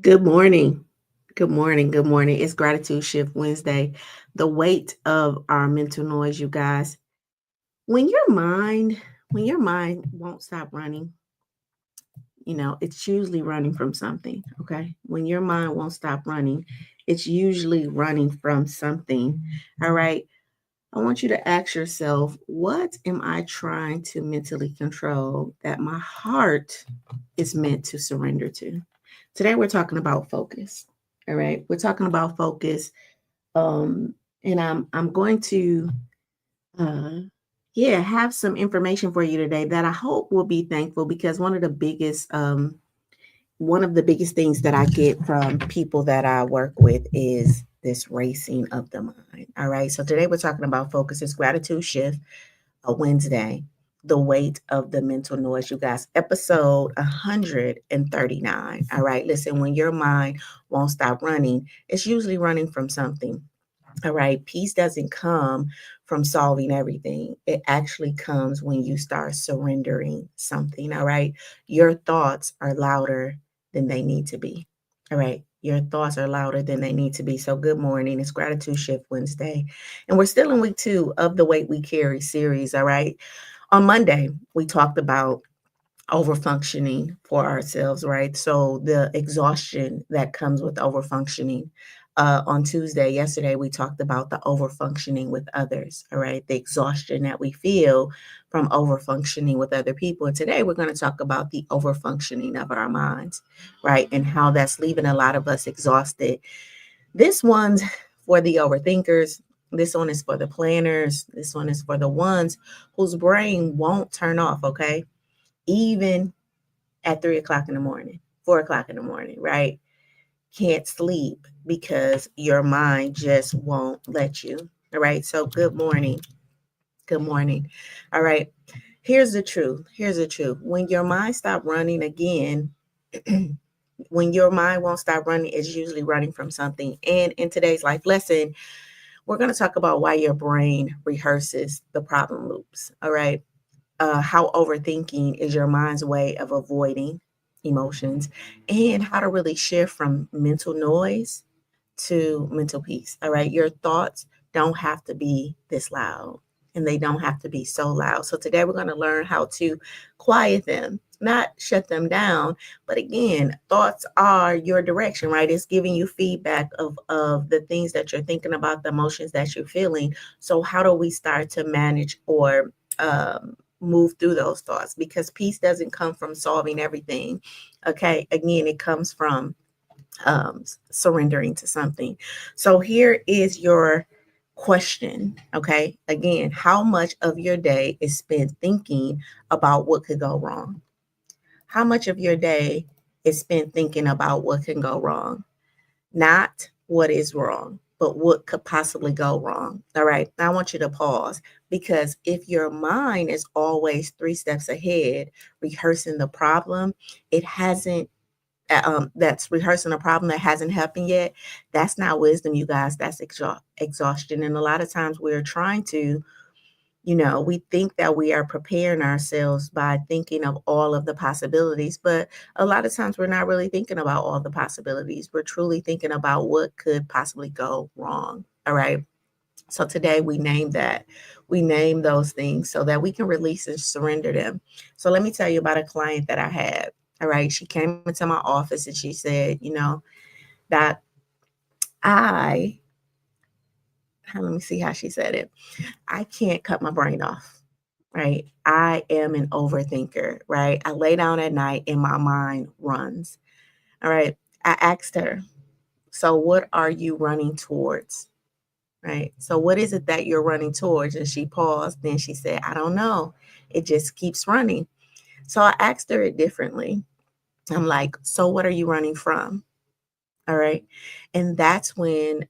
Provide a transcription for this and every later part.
Good morning. Good morning. Good morning. It's Gratitude Shift Wednesday. The weight of our mental noise, you guys. When your mind, when your mind won't stop running, it's usually running from something. Okay. When your mind won't stop running, it's usually running from something. All right. I want you to ask yourself, what am I trying to mentally control that my heart is meant to surrender to? Today we're talking about focus. All right. We're talking about focus. Um, and I'm going to uh have some information for you today that I hope will be thankful because one of the biggest things that I get from people that I work with is this racing of the mind. All right. So today we're talking about focus. It's gratitude shift, a Wednesday, the weight of the mental noise. You guys, episode 139. All right. Listen, when your mind won't stop running, it's usually running from something. All right. Peace doesn't come from solving everything. It actually comes when you start surrendering something. All right. Your thoughts are louder than they need to be. All right. Your thoughts are louder than they need to be. So, good morning. It's Gratitude Shift Wednesday. And we're still in week 2 of the Weight We Carry series. All right. On Monday, we talked about overfunctioning for ourselves, right? So the exhaustion that comes with overfunctioning. On Tuesday, yesterday, we talked about the overfunctioning with others, all right? The exhaustion that we feel from overfunctioning with other people. And today, we're going to talk about the overfunctioning of our minds, right? And how that's leaving a lot of us exhausted. This one's for the overthinkers. This one is for the planners. This one is for the ones whose brain won't turn off, okay? Even at 3 o'clock in the morning, 4 o'clock in the morning, right? Can't sleep because your mind just won't let you. All right. So, good morning. Good morning. All right. Here's the truth. Here's the truth. When your mind stop running again, when your mind won't stop running, it's usually running from something. And in today's life lesson, we're going to talk about why your brain rehearses the problem loops. All right. How overthinking is your mind's way of avoiding emotions, and how to really shift from mental noise to mental peace. All right. Your thoughts don't have to be this loud, and they don't have to be so loud. So today we're going to learn how to quiet them, not shut them down. But again, thoughts are your direction, right? It's giving you feedback of the things that you're thinking about, the emotions that you're feeling. So how do we start to manage or move through those thoughts? Because peace doesn't come from solving everything. Okay. Again, it comes from surrendering to something. So here is your question. Okay. Again, how much of your day is spent thinking about what could go wrong? How much of your day is spent thinking about what can go wrong? Not what is wrong, but what could possibly go wrong. All right. Now I want you to pause, because if your mind is always 3 steps ahead, rehearsing the problem, it hasn't that's rehearsing a problem that hasn't happened yet. That's not wisdom, you guys. That's exhaustion. And a lot of times we're trying to, we think that we are preparing ourselves by thinking of all of the possibilities, but a lot of times we're not really thinking about all the possibilities. We're truly thinking about what could possibly go wrong. All right. So today we name that. We name those things so that we can release and surrender them. So let me tell you about a client that I had. All right. She came into my office and she said, that I, let me see how she said it. I can't cut my brain off. Right. I am an overthinker. Right. I lay down at night and my mind runs. All right. I asked her, so what are you running towards? Right. So what is it that you're running towards? And she paused. Then she said, I don't know. It just keeps running. So I asked her it differently. I'm like, so what are you running from? All right. And that's when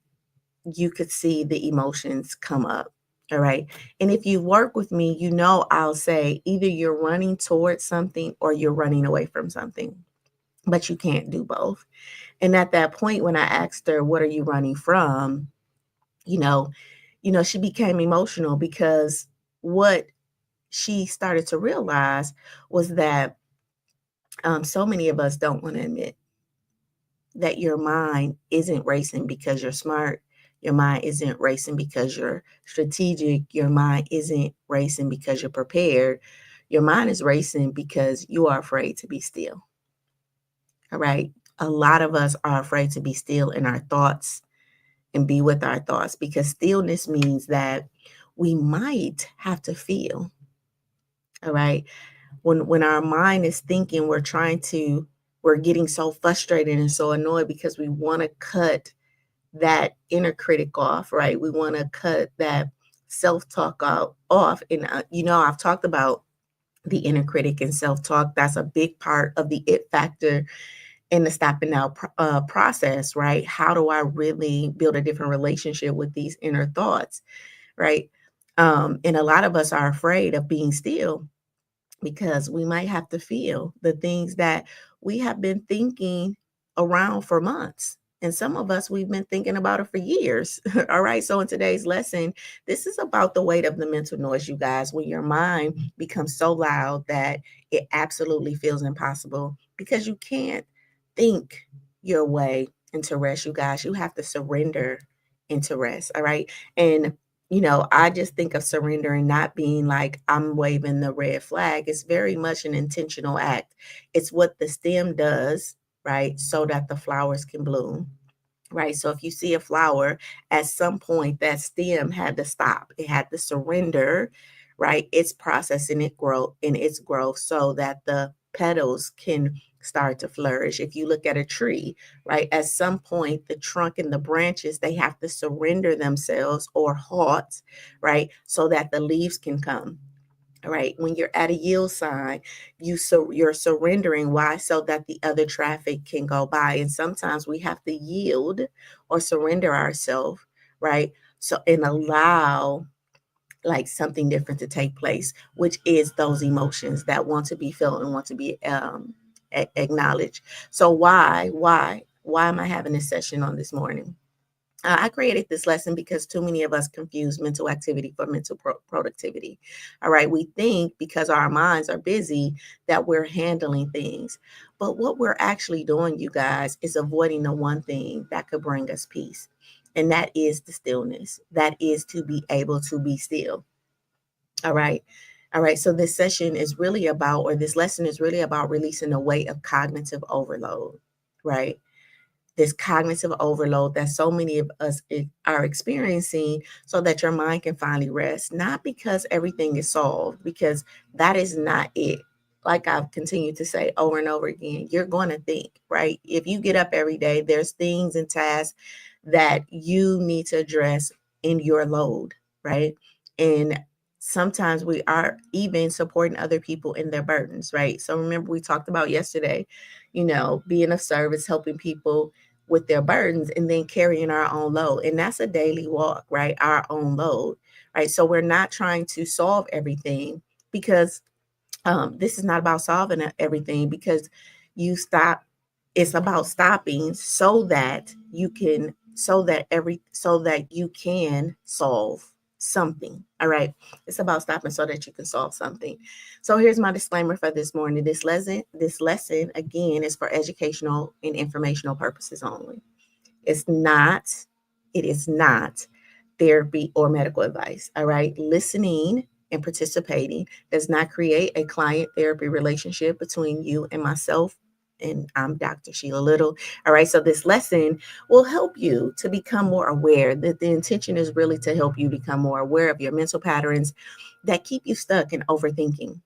you could see the emotions come up. All right. And if you work with me, I'll say either you're running towards something or you're running away from something, but you can't do both. And at that point, when I asked her, what are you running from? You know, she became emotional because what she started to realize was that so many of us don't want to admit that your mind isn't racing because you're smart. Your mind isn't racing because you're strategic. Your mind isn't racing because you're prepared. Your mind is racing because you are afraid to be still. All right. A lot of us are afraid to be still in our thoughts and be with our thoughts because stillness means that we might have to feel. All right. When our mind is thinking, we're getting so frustrated and so annoyed because we want to cut that inner critic off, right? We want to cut that self-talk off. And I've talked about the inner critic and self-talk. That's a big part of the it factor in the stopping out process, right? How do I really build a different relationship with these inner thoughts, right? And a lot of us are afraid of being still because we might have to feel the things that we have been thinking around for months. And some of us, we've been thinking about it for years. All right. So, in today's lesson, this is about the weight of the mental noise, you guys, when your mind becomes so loud that it absolutely feels impossible because you can't think your way into rest, you guys. You have to surrender into rest. All right. And I just think of surrendering not being like I'm waving the red flag. It's very much an intentional act. It's what the stem does, right? So that the flowers can bloom, right? So if you see a flower, at some point that stem had to stop. It had to surrender, right? Its process and its growth so that the petals can start to flourish. If you look at a tree, right, at some point the trunk and the branches they have to surrender themselves or halt, right, so that the leaves can come. Right. When you're at a yield sign, you're surrendering. Why? So that the other traffic can go by. And sometimes we have to yield or surrender ourselves, right? So and allow like something different to take place, which is those emotions that want to be felt and want to be acknowledged. So why am I having this session on this morning? I created this lesson because too many of us confuse mental activity for mental productivity. All right. We think because our minds are busy that we're handling things. But what we're actually doing, you guys, is avoiding the one thing that could bring us peace. And that is the stillness. That is to be able to be still. All right. All right. So this lesson is really about releasing the weight of cognitive overload. Right, this cognitive overload that so many of us are experiencing so that your mind can finally rest, not because everything is solved, because that is not it. Like I've continued to say over and over again, you're going to think, right? If you get up every day, there's things and tasks that you need to address in your load, right? And sometimes we are even supporting other people in their burdens, right? So remember, we talked about yesterday, being of service, helping people with their burdens and then carrying our own load. And that's a daily walk, right? Our own load, right? So we're not trying to solve everything because this is not about solving everything because you stop. It's about stopping so that you can solve something. All right. It's about stopping so that you can solve something. So here's my disclaimer for this morning. This lesson again is for educational and informational purposes only. It's not, it is not therapy or medical advice. All right. Listening and participating does not create a client therapy relationship between you and myself. And I'm Dr. Sheila Little. All right. So this lesson will help you to become more aware. That the intention is really to help you become more aware of your mental patterns that keep you stuck in overthinking.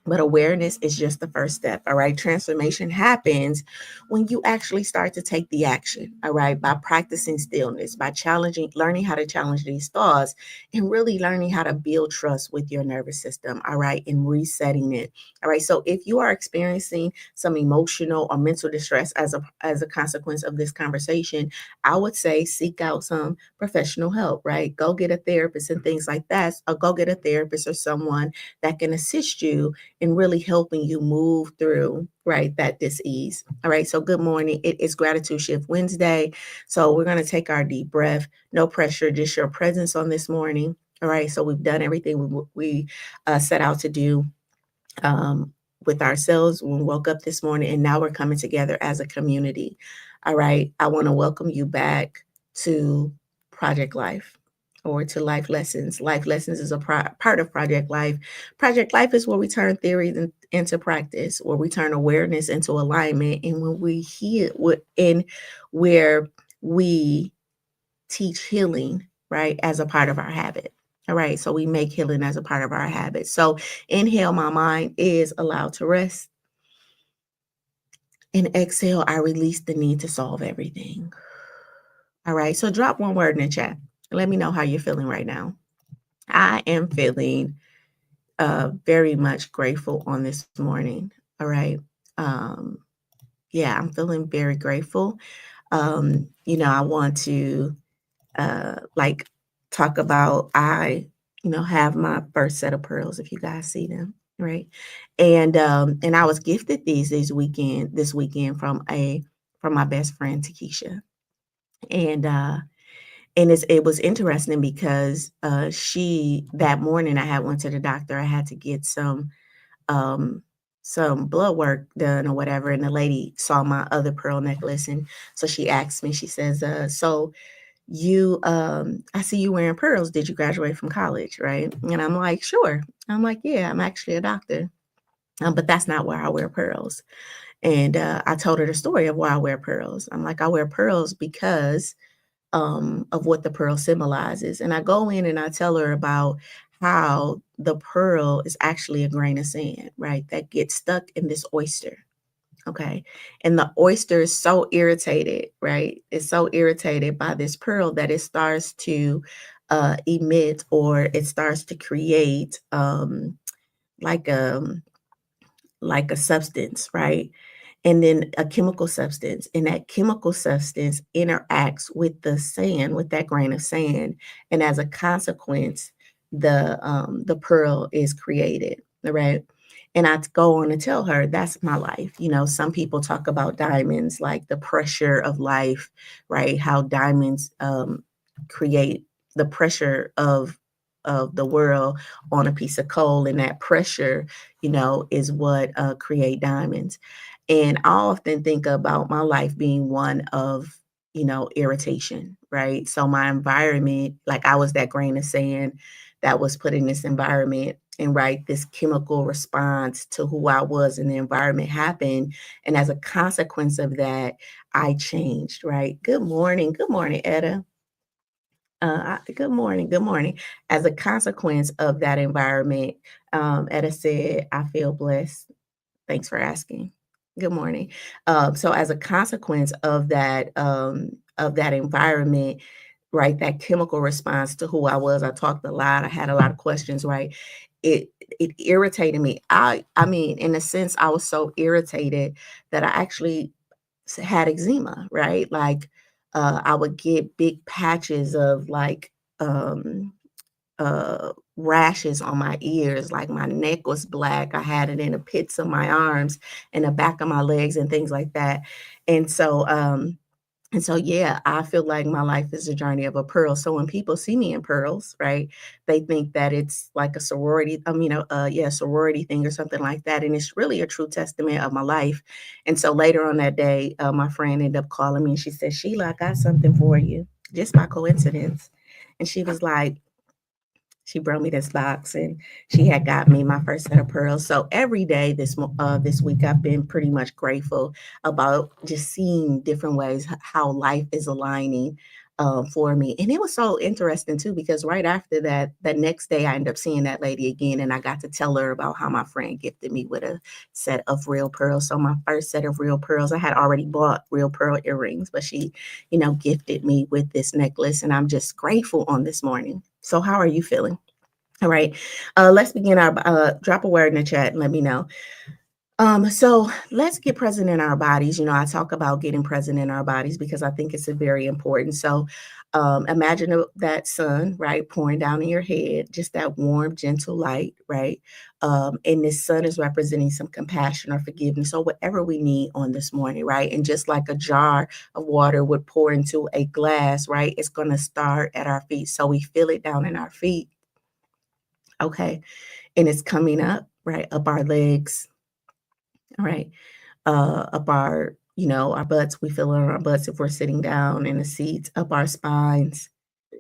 But awareness is just the first step. All right. Transformation happens when you actually start to take the action. All right. By practicing stillness, by learning how to challenge these thoughts, and really learning how to build trust with your nervous system. All right. And resetting it. All right. So if you are experiencing some emotional or mental distress as a consequence of this conversation, I would say seek out some professional help. Right. Go get a therapist and things like that. Or go get a therapist or someone that can assist you and really helping you move through, right, that dis-ease. All right, so good morning. It is Gratitude Shift Wednesday. So we're going to take our deep breath, no pressure, just your presence on this morning. All right, so we've done everything we set out to do with ourselves when we woke up this morning, and now we're coming together as a community. All right. I want to welcome you back to Project Life or to Life Lessons. Life Lessons is a part of Project Life. Project Life is where we turn theories into practice, where we turn awareness into alignment, and when we heal, where we teach healing, right, as a part of our habit. All right. So we make healing as a part of our habit. So inhale, my mind is allowed to rest. And exhale, I release the need to solve everything. All right. So drop one word in the chat. Let me know how you're feeling right now. I am feeling very much grateful on this morning. All right. Um, yeah, I'm feeling very grateful. I want to like talk about have my first set of pearls if you guys see them, right? And I was gifted these this weekend from my best friend Takesha. And it was interesting because she that morning I had went to the doctor. I had to get um some blood work done or whatever, and the lady saw my other pearl necklace, and so she asked me, she says, so you I see you wearing pearls. Did you graduate from college? Right. And I'm like, sure. I'm like, yeah, I'm actually a doctor. But that's not why I wear pearls. And I told her the story of why I wear pearls. I'm like, I wear pearls because of what the pearl symbolizes. And I go in and I tell her about how the pearl is actually a grain of sand, right? That gets stuck in this oyster. Okay. And the oyster is so irritated, right? It's so irritated by this pearl that it starts to emit, or it starts to create like a like a substance, right? And then a chemical substance, and that chemical substance interacts with the sand, with that grain of sand, and as a consequence, the pearl is created, right? And I go on to tell her that's my life. Some people talk about diamonds, like the pressure of life, right? How diamonds create the pressure of the world on a piece of coal, and that pressure, is what create diamonds. And I often think about my life being one of, irritation, right? So my environment, like I was that grain of sand that was put in this environment, and right, this chemical response to who I was in the environment happened. And as a consequence of that, I changed, right? Good morning, Etta. Good morning. Good morning. As a consequence of that environment, Etta said, I feel blessed. Thanks for asking. Good morning. So as a consequence of that environment, right, that chemical response to who I was, I talked a lot. I had a lot of questions, right? It irritated me. I mean, in a sense, I was so irritated that I actually had eczema, right? Like I would get big patches of like rashes on my ears, like my neck was black. I had it in the pits of my arms and the back of my legs and things like that. And so yeah, I feel like my life is a journey of a pearl. So when people see me in pearls, right, they think that it's like a sorority, yeah, sorority thing or something like that. And it's really a true testament of my life. And so later on that day, my friend ended up calling me and she said, Sheila, I got something for you, just by coincidence. And she was like, she brought me this box, and she had got me my first set of pearls. So every day this week, I've been pretty much grateful about just seeing different ways how life is aligning for me. And it was so interesting too, because right after that, the next day, I ended up seeing that lady again, and I got to tell her about how my friend gifted me with a set of real pearls. So my first set of real pearls, I had already bought real pearl earrings, but she, gifted me with this necklace, and I'm just grateful on this morning. So how are you feeling? All right. Let's begin our drop a word in the chat and let me know. So let's get present in our bodies. I talk about getting present in our bodies because I think it's a very important. So imagine that sun, right, pouring down in your head, just that warm, gentle light, right? And this sun is representing some compassion or forgiveness or whatever we need on this morning, right? And just like a jar of water would pour into a glass, right? It's going to start at our feet. So we feel it down in our feet. Okay. And it's coming up, right, up our legs, all right, up our Our butts, we feel it on our butts if we're sitting down in the seats, up our spines,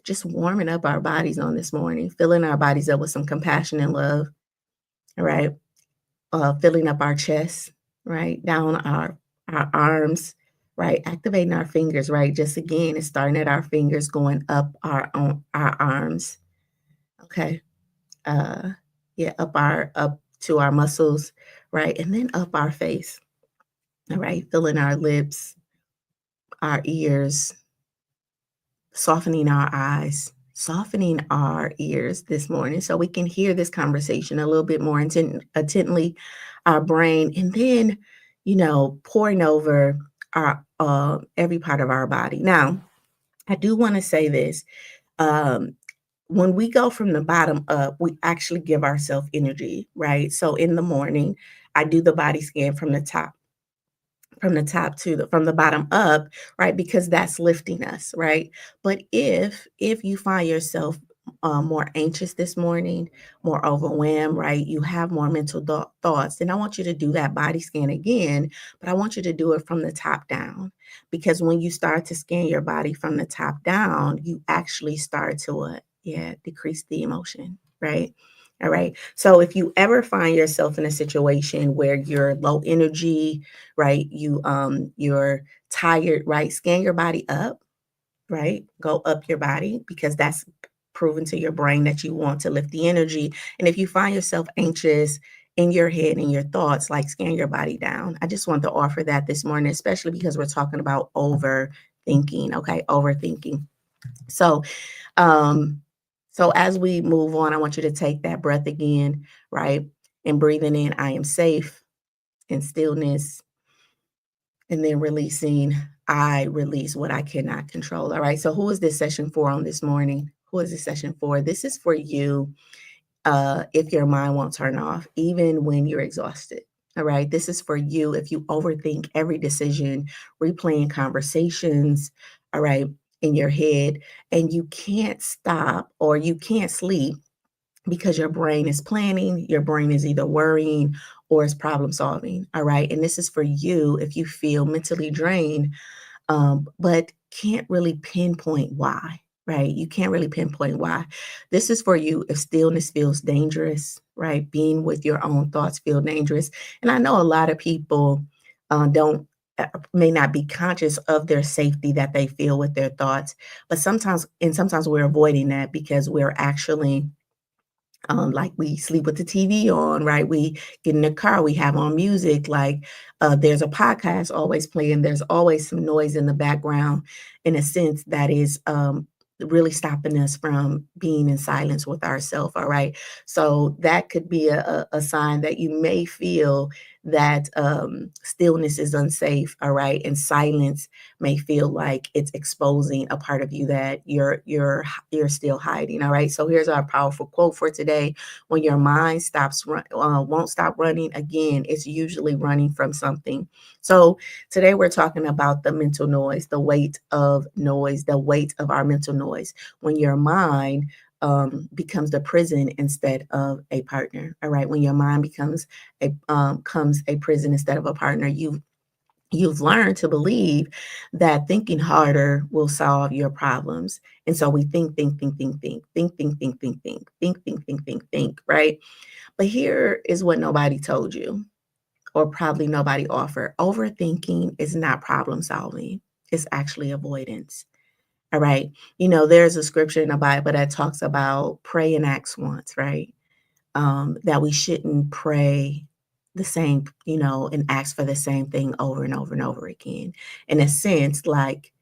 just warming up our bodies on this morning, filling our bodies up with some compassion and love, all right? Filling up our chest, right? Down our arms, right? Activating our fingers, right? Just again, it's starting at our fingers, going up our arms, okay? Uh, yeah, up to our muscles, right? And then up our face, all right? Filling our lips, our ears, softening our eyes, softening our ears this morning so we can hear this conversation a little bit more intently, our brain, and then, pouring over our every part of our body. Now, I do want to say this. Um, when we go from the bottom up, we actually give ourselves energy, right? So in the morning, I do the body scan from the top to the from the bottom up, right? Because that's lifting us, right? But if you find yourself more anxious this morning, more overwhelmed, right? You have more mental thoughts, then I want you to do that body scan again, but I want you to do it from the top down. Because when you start to scan your body from the top down, you actually start to what? Yeah, decrease the emotion, right? All right. So if you ever find yourself in a situation where you're low energy, right? You're tired, right? Scan your body up, right? Go up your body because that's proven to your brain that you want to lift the energy. And if you find yourself anxious in your head and your thoughts, like scan your body down. I just wanted to offer that this morning, especially because we're talking about overthinking, okay? Overthinking. So, um, so as we move on, I want you to take that breath again, right? And breathing in, I am safe, in stillness, and then releasing, I release what I cannot control. All right. So who is this session for on this morning? Who is this session for? This is for you if your mind won't turn off, even when you're exhausted. All right. This is for you if you overthink every decision, replaying conversations, all right, in your head, and you can't stop or you can't sleep because your brain is planning, your brain is either worrying or is problem solving. All right. And this is for you if you feel mentally drained, but can't really pinpoint why, right? You can't really pinpoint why. This is for you if stillness feels dangerous, right? Being with your own thoughts feel dangerous. And I know a lot of people don't may not be conscious of their safety that they feel with their thoughts, but sometimes we're avoiding that because we're actually like we sleep with the TV on, right? We get in the car, we have on music, like there's a podcast always playing, there's always some noise in the background, in a sense that is really stopping us from being in silence with ourselves, all right? So that could be a sign that you may feel that stillness is unsafe, all right? And silence may feel like it's exposing a part of you that you're still hiding. All right. So here's our powerful quote for today: when your mind won't stop running again, it's usually running from something. So today we're talking about the mental noise, the weight of our mental noise. When your mind becomes the prison instead of a partner. All right. When your mind becomes a prison instead of a partner, you've learned to believe that thinking harder will solve your problems. And so we think, right? But here is what nobody told you, or probably nobody offered. Overthinking is not problem solving, it's actually avoidance. All right. There's a scripture in the Bible that talks about pray and ask once, right? That we shouldn't pray the same, and ask for the same thing over and over and over again. In a sense, like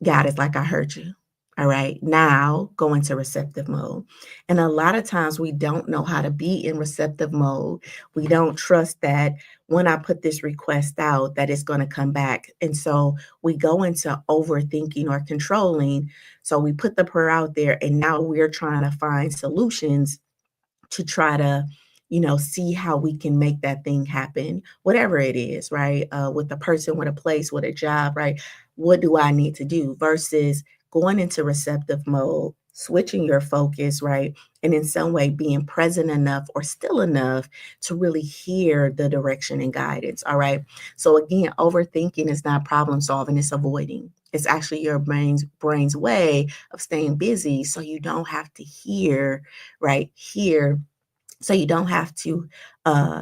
God is like, I heard you. All right. Now go into receptive mode. And a lot of times we don't know how to be in receptive mode. We don't trust that when I put this request out, that it's going to come back. And so we go into overthinking or controlling. So we put the prayer out there and now we're trying to find solutions to try to, see how we can make that thing happen, whatever it is, right? With a person, with a place, with a job, right? What do I need to do versus going into receptive mode, switching your focus, right? And in some way being present enough or still enough to really hear the direction and guidance. All right. So again, overthinking is not problem solving, it's avoiding. It's actually your brain's way of staying busy so you don't have to hear, right? Hear so you don't have to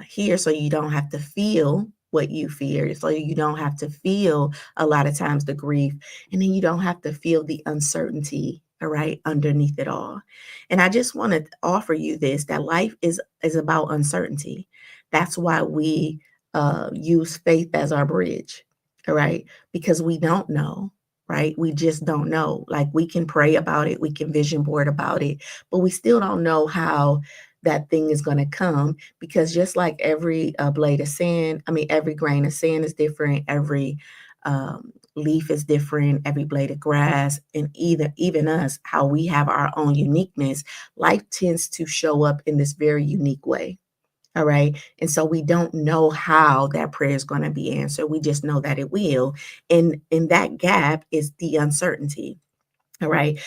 hear, so you don't have to feel what you fear, so you don't have to feel a lot of times the grief, and then you don't have to feel the uncertainty, all right, underneath it all. And I just want to offer you this, that life is about uncertainty. That's why we use faith as our bridge, all right, because we don't know. Right? We just don't know. Like we can pray about it, we can vision board about it, but we still don't know how that thing is going to come, because just like every blade of sand, I mean, every grain of sand is different, every leaf is different, every blade of grass, and even us, how we have our own uniqueness. Life tends to show up in this very unique way. All right. And so we don't know how that prayer is going to be answered. We just know that it will. And in that gap is the uncertainty. All right.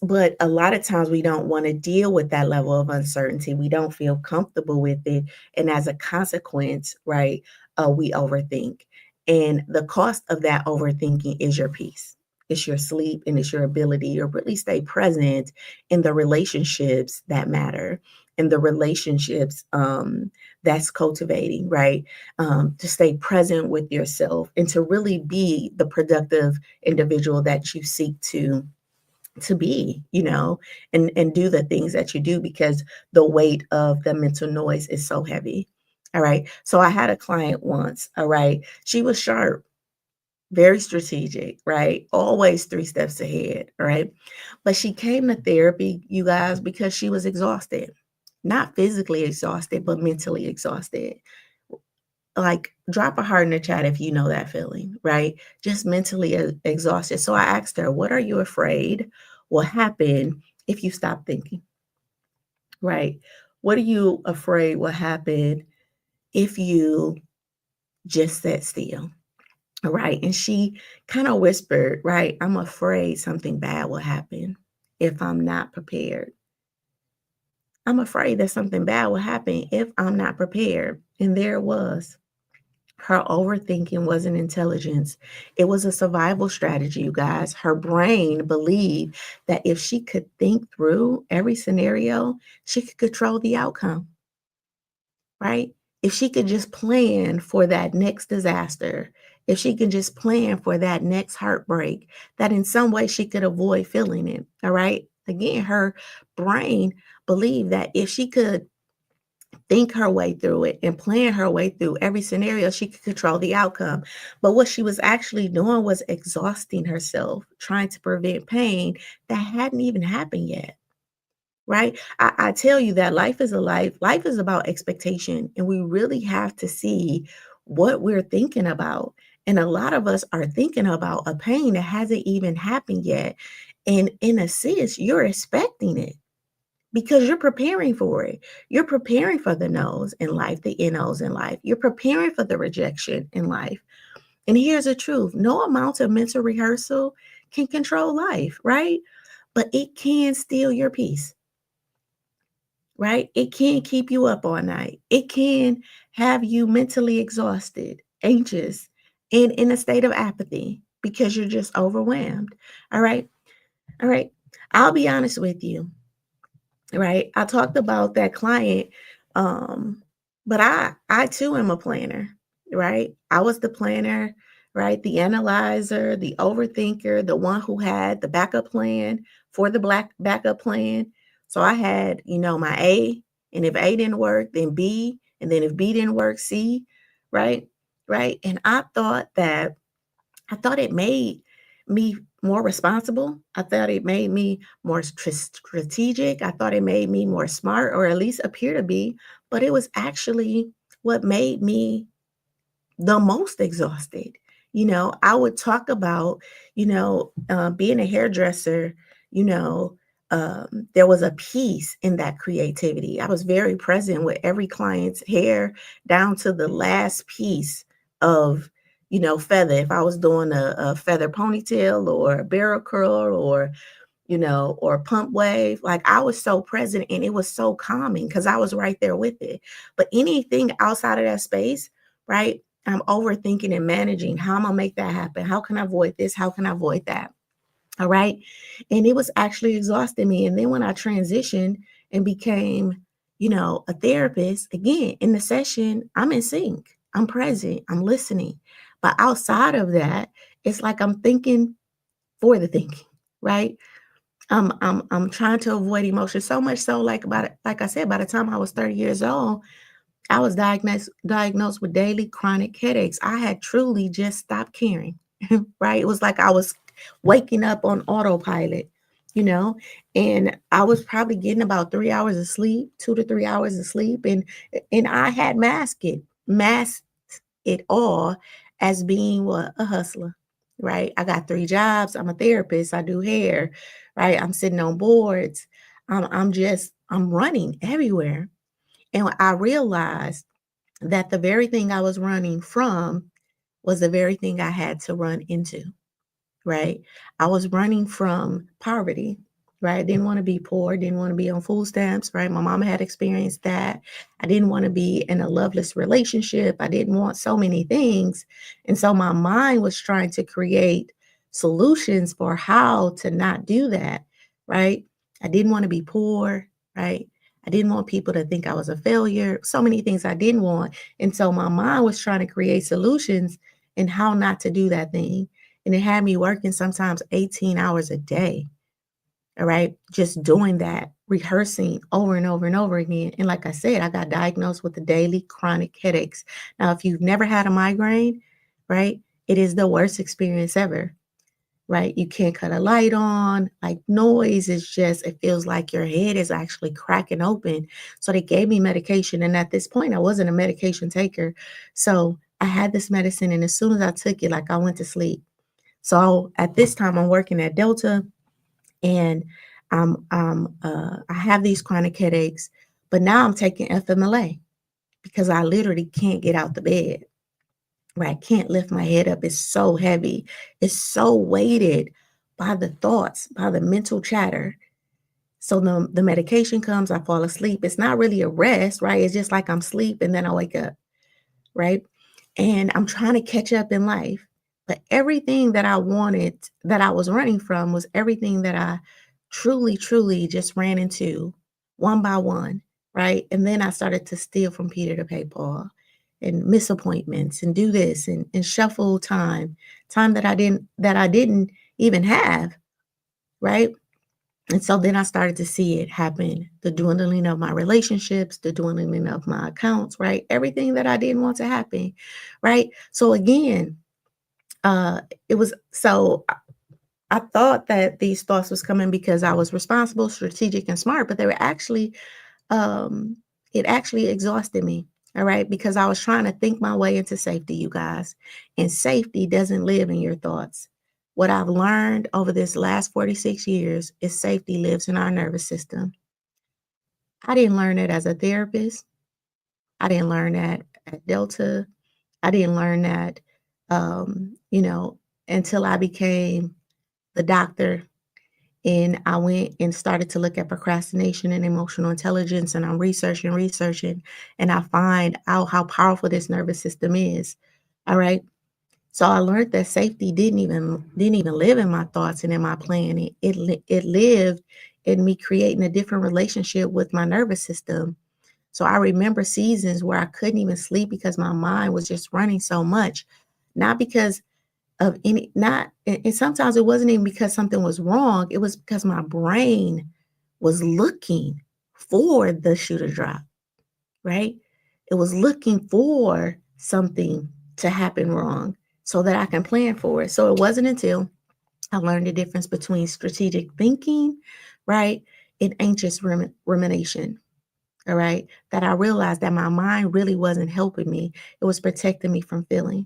But a lot of times we don't want to deal with that level of uncertainty. We don't feel comfortable with it. And as a consequence, right, we overthink. And the cost of that overthinking is your peace. It's your sleep and it's your ability to really stay present in the relationships that matter, in the relationships that's cultivating, right? To stay present with yourself and to really be the productive individual that you seek to be, and do the things that you do, because the weight of the mental noise is so heavy. All right. So I had a client once, all right. She was sharp, very strategic, right? Always 3 steps ahead, all right? But she came to therapy, you guys, because she was exhausted. Not physically exhausted, but mentally exhausted. Like, drop a heart in the chat if you know that feeling, right? Just mentally exhausted. So I asked her, what are you afraid will happen if you stop thinking, right? What are you afraid will happen if you just sit still, right? And she kind of whispered, right? I'm afraid something bad will happen if I'm not prepared. I'm afraid that something bad will happen if I'm not prepared. And there it was. Her overthinking wasn't intelligence. It was a survival strategy, you guys. Her brain believed that if she could think through every scenario, she could control the outcome, right? If she could just plan for that next disaster, if she could just plan for that next heartbreak, that in some way she could avoid feeling it, all right? Again, her brain believed that if she could think her way through it and plan her way through every scenario, she could control the outcome. But what she was actually doing was exhausting herself, trying to prevent pain that hadn't even happened yet. Right? I tell you that life is about expectation, and we really have to see what we're thinking about. And a lot of us are thinking about a pain that hasn't even happened yet. And in a sense, you're expecting it because you're preparing for it. You're preparing for the no's in life, the NO's in life. You're preparing for the rejection in life. And here's the truth: no amount of mental rehearsal can control life, right? But it can steal your peace, right? It can keep you up all night. It can have you mentally exhausted, anxious, and in a state of apathy because you're just overwhelmed. All right. All right. I'll be honest with you. Right? I talked about that client, um, but I too am a planner, right? I was the planner, right? The analyzer, the overthinker, the one who had the backup plan for the black backup plan. So I had, my A, and if A didn't work, then B, and then if B didn't work, C, right? Right. And I thought it made me more responsible. I thought it made me more strategic. I thought it made me more smart, or at least appear to be. But it was actually what made me the most exhausted. I would talk about, being a hairdresser, you know, there was a piece in that creativity. I was very present with every client's hair down to the last piece of, feather. If I was doing a feather ponytail or a barrel curl or or pump wave. Like I was so present and it was so calming because I was right there with it. But anything outside of that space, right? I'm overthinking and managing. How am I gonna make that happen? How can I avoid this? How can I avoid that? All right. And it was actually exhausting me. And then when I transitioned and became, a therapist, again, in the session, I'm in sync. I'm present. I'm listening. But outside of that, it's like I'm thinking for the thinking, right? I'm trying to avoid emotion so much so like I said, by the time I was 30 years old, I was diagnosed with daily chronic headaches. I had truly just stopped caring, right? It was like I was waking up on autopilot, you know, and I was probably getting about 3 hours of sleep, 2 to 3 hours of sleep, and I had masked it all as being what a hustler, right? I got 3 jobs. I'm a therapist. I do hair, right? I'm sitting on boards. I'm running everywhere. And I realized that the very thing I was running from was the very thing I had to run into, right? I was running from poverty, right? I didn't want to be poor, didn't want to be on food stamps, right? My mama had experienced that. I didn't want to be in a loveless relationship. I didn't want so many things. And so my mind was trying to create solutions for how to not do that, right? I didn't want to be poor, right? I didn't want people to think I was a failure. So many things I didn't want. And so my mind was trying to create solutions and how not to do that thing. And it had me working sometimes 18 hours a day. All right. Just doing that, rehearsing over and over and over again. And like I said, I got diagnosed with the daily chronic headaches. Now, if you've never had a migraine, right, it is the worst experience ever, right? You can't cut a light on, like noise is just, it feels like your head is actually cracking open. So they gave me medication. And at this point, I wasn't a medication taker. So I had this medicine. And as soon as I took it, like I went to sleep. So at this time, I'm working at Delta, and I have these chronic headaches, but now I'm taking FMLA because I literally can't get out the bed. Right, I can't lift my head up. It's so heavy. It's so weighted by the thoughts, by the mental chatter. So the medication comes, I fall asleep. It's not really a rest, right? It's just like I'm asleep and then I wake up, right? And I'm trying to catch up in life. But everything that I wanted, that I was running from, was everything that I truly, truly just ran into one by one, right? And then I started to steal from Peter to pay Paul and miss appointments and do this and shuffle time that I didn't even have, right? And so then I started to see it happen, the dwindling of my relationships, the dwindling of my accounts, right? Everything that I didn't want to happen, right? So again, it was so I thought that these thoughts was coming because I was responsible, strategic, and smart, but they were actually um, it actually exhausted me. All right, because I was trying to think my way into safety, you guys, and safety doesn't live in your thoughts. What I've learned over this last 46 years is safety lives in our nervous system. I didn't learn it as a therapist. I didn't learn that at Delta. I didn't learn that, until I became the doctor and I went and started to look at procrastination and emotional intelligence, and I'm researching, and I find out how powerful this nervous system is. All right. So I learned that safety didn't even live in my thoughts and in my planning. It lived in me creating a different relationship with my nervous system. So I remember seasons where I couldn't even sleep because my mind was just running so much, not because of any not and sometimes it wasn't even because something was wrong, it was because my brain was looking for the shoe to drop, right? It was looking for something to happen wrong so that I can plan for it. So it wasn't until I learned the difference between strategic thinking, right, and anxious rumination, all right, that I realized that my mind really wasn't helping me. It was protecting me from feeling.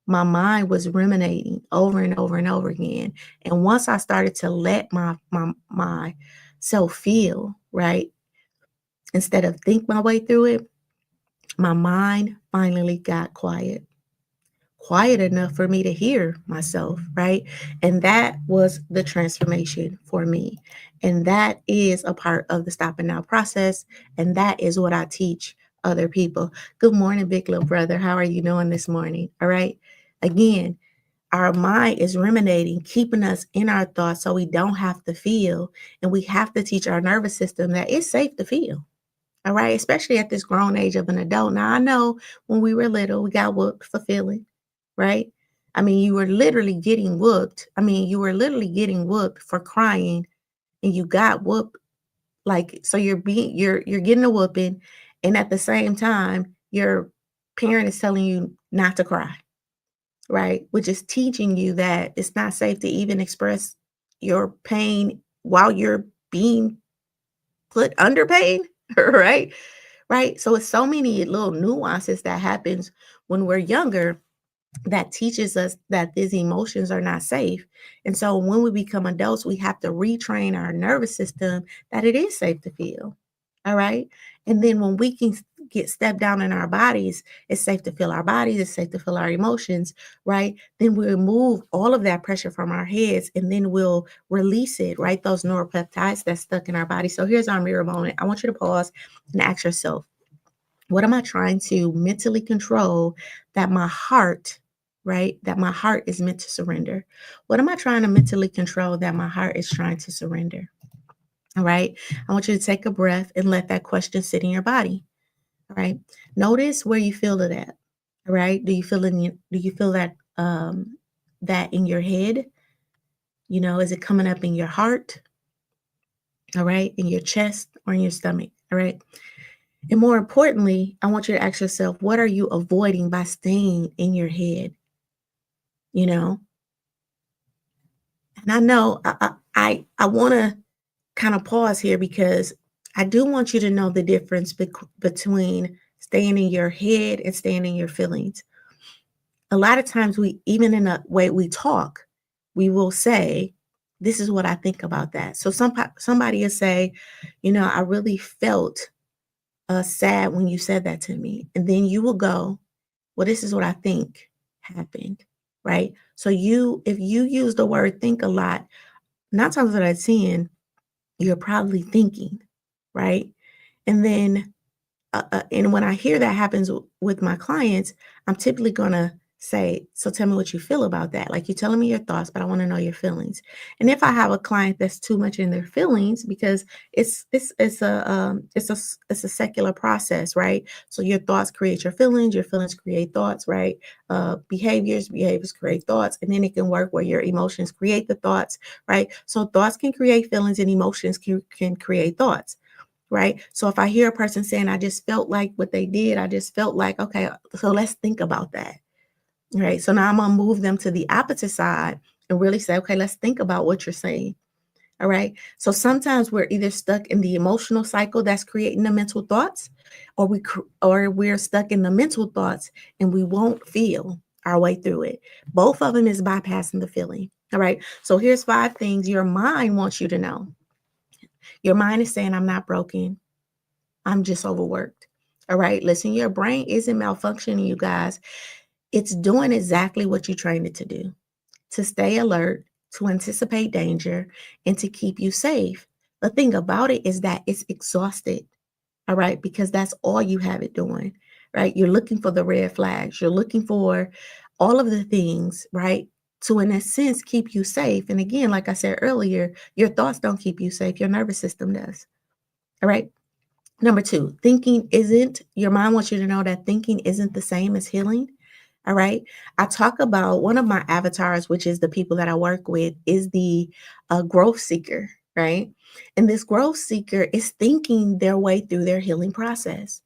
My mind was ruminating over and over and over again. And once I started to let my self feel, right, instead of think my way through it, my mind finally got quiet. quiet enough for me to hear myself, right? And that was the transformation for me. And that is a part of the stop and now process. And that is what I teach other people. Good morning, big little brother. How are you doing this morning? All right. Again, our mind is ruminating, keeping us in our thoughts so we don't have to feel. And we have to teach our nervous system that it's safe to feel. All right. Especially at this grown age of an adult. Now, I know when we were little, we got whooped for feeling, right? I mean, you were literally getting whooped. I mean, you were literally getting whooped for crying and you got whooped. Like, so you're getting a whooping. And at the same time, your parent is telling you not to cry, right? Which is teaching you that it's not safe to even express your pain while you're being put under pain, right? Right. So it's so many little nuances that happens when we're younger that teaches us that these emotions are not safe. And so when we become adults, we have to retrain our nervous system that it is safe to feel. All right. And then when we can get stepped down in our bodies, it's safe to feel our bodies, it's safe to feel our emotions, right? Then we'll remove all of that pressure from our heads and then we'll release it, right? Those neuropeptides that's stuck in our body. So here's our mirror moment. I want you to pause and ask yourself, what am I trying to mentally control that my heart, right? That my heart is meant to surrender? What am I trying to mentally control that my heart is trying to surrender? All right. I want you to take a breath and let that question sit in your body. All right. Notice where you feel it at. All right. Do you feel that in your head? You know, is it coming up in your heart? All right, in your chest or in your stomach. All right. And more importantly, I want you to ask yourself, what are you avoiding by staying in your head? You know, and I know I want to kind of pause here because I do want you to know the difference between staying in your head and staying in your feelings. A lot of times, we even in the way we talk, we will say, "This is what I think about that." So somebody will say, "You know, I really felt sad when you said that to me," and then you will go, well, this is what I think happened, right? So if you use the word think a lot, 9 times out of 10, you're probably thinking, right? And then and when I hear that happens with my clients, I'm typically gonna say, "So tell me what you feel about that." Like, you're telling me your thoughts, but I want to know your feelings. And if I have a client that's too much in their feelings, because it's a secular process, right? So your thoughts create your feelings create thoughts, right? Behaviors create thoughts, and then it can work where your emotions create the thoughts, right? So thoughts can create feelings, and emotions can create thoughts, right? So if I hear a person saying, I just felt like what they did, I just felt like, okay, so let's think about that, right? So now I'm going to move them to the opposite side and really say, okay, let's think about what you're saying. All right. So sometimes we're either stuck in the emotional cycle that's creating the mental thoughts, or we're stuck in the mental thoughts and we won't feel our way through it. Both of them is bypassing the feeling. All right. So here's 5 things your mind wants you to know. Your mind is saying, I'm not broken. I'm just overworked. All right. Listen, your brain isn't malfunctioning, you guys. It's doing exactly what you trained it to do, to stay alert, to anticipate danger, and to keep you safe. The thing about it is that it's exhausted. All right. Because that's all you have it doing, right? You're looking for the red flags. You're looking for all of the things, right? To, in a sense, keep you safe. And again, like I said earlier, your thoughts don't keep you safe. Your nervous system does. All right. Number 2, your mind wants you to know that thinking isn't the same as healing. All right. I talk about one of my avatars, which is the people that I work with, is the growth seeker, right? And this growth seeker is thinking their way through their healing process.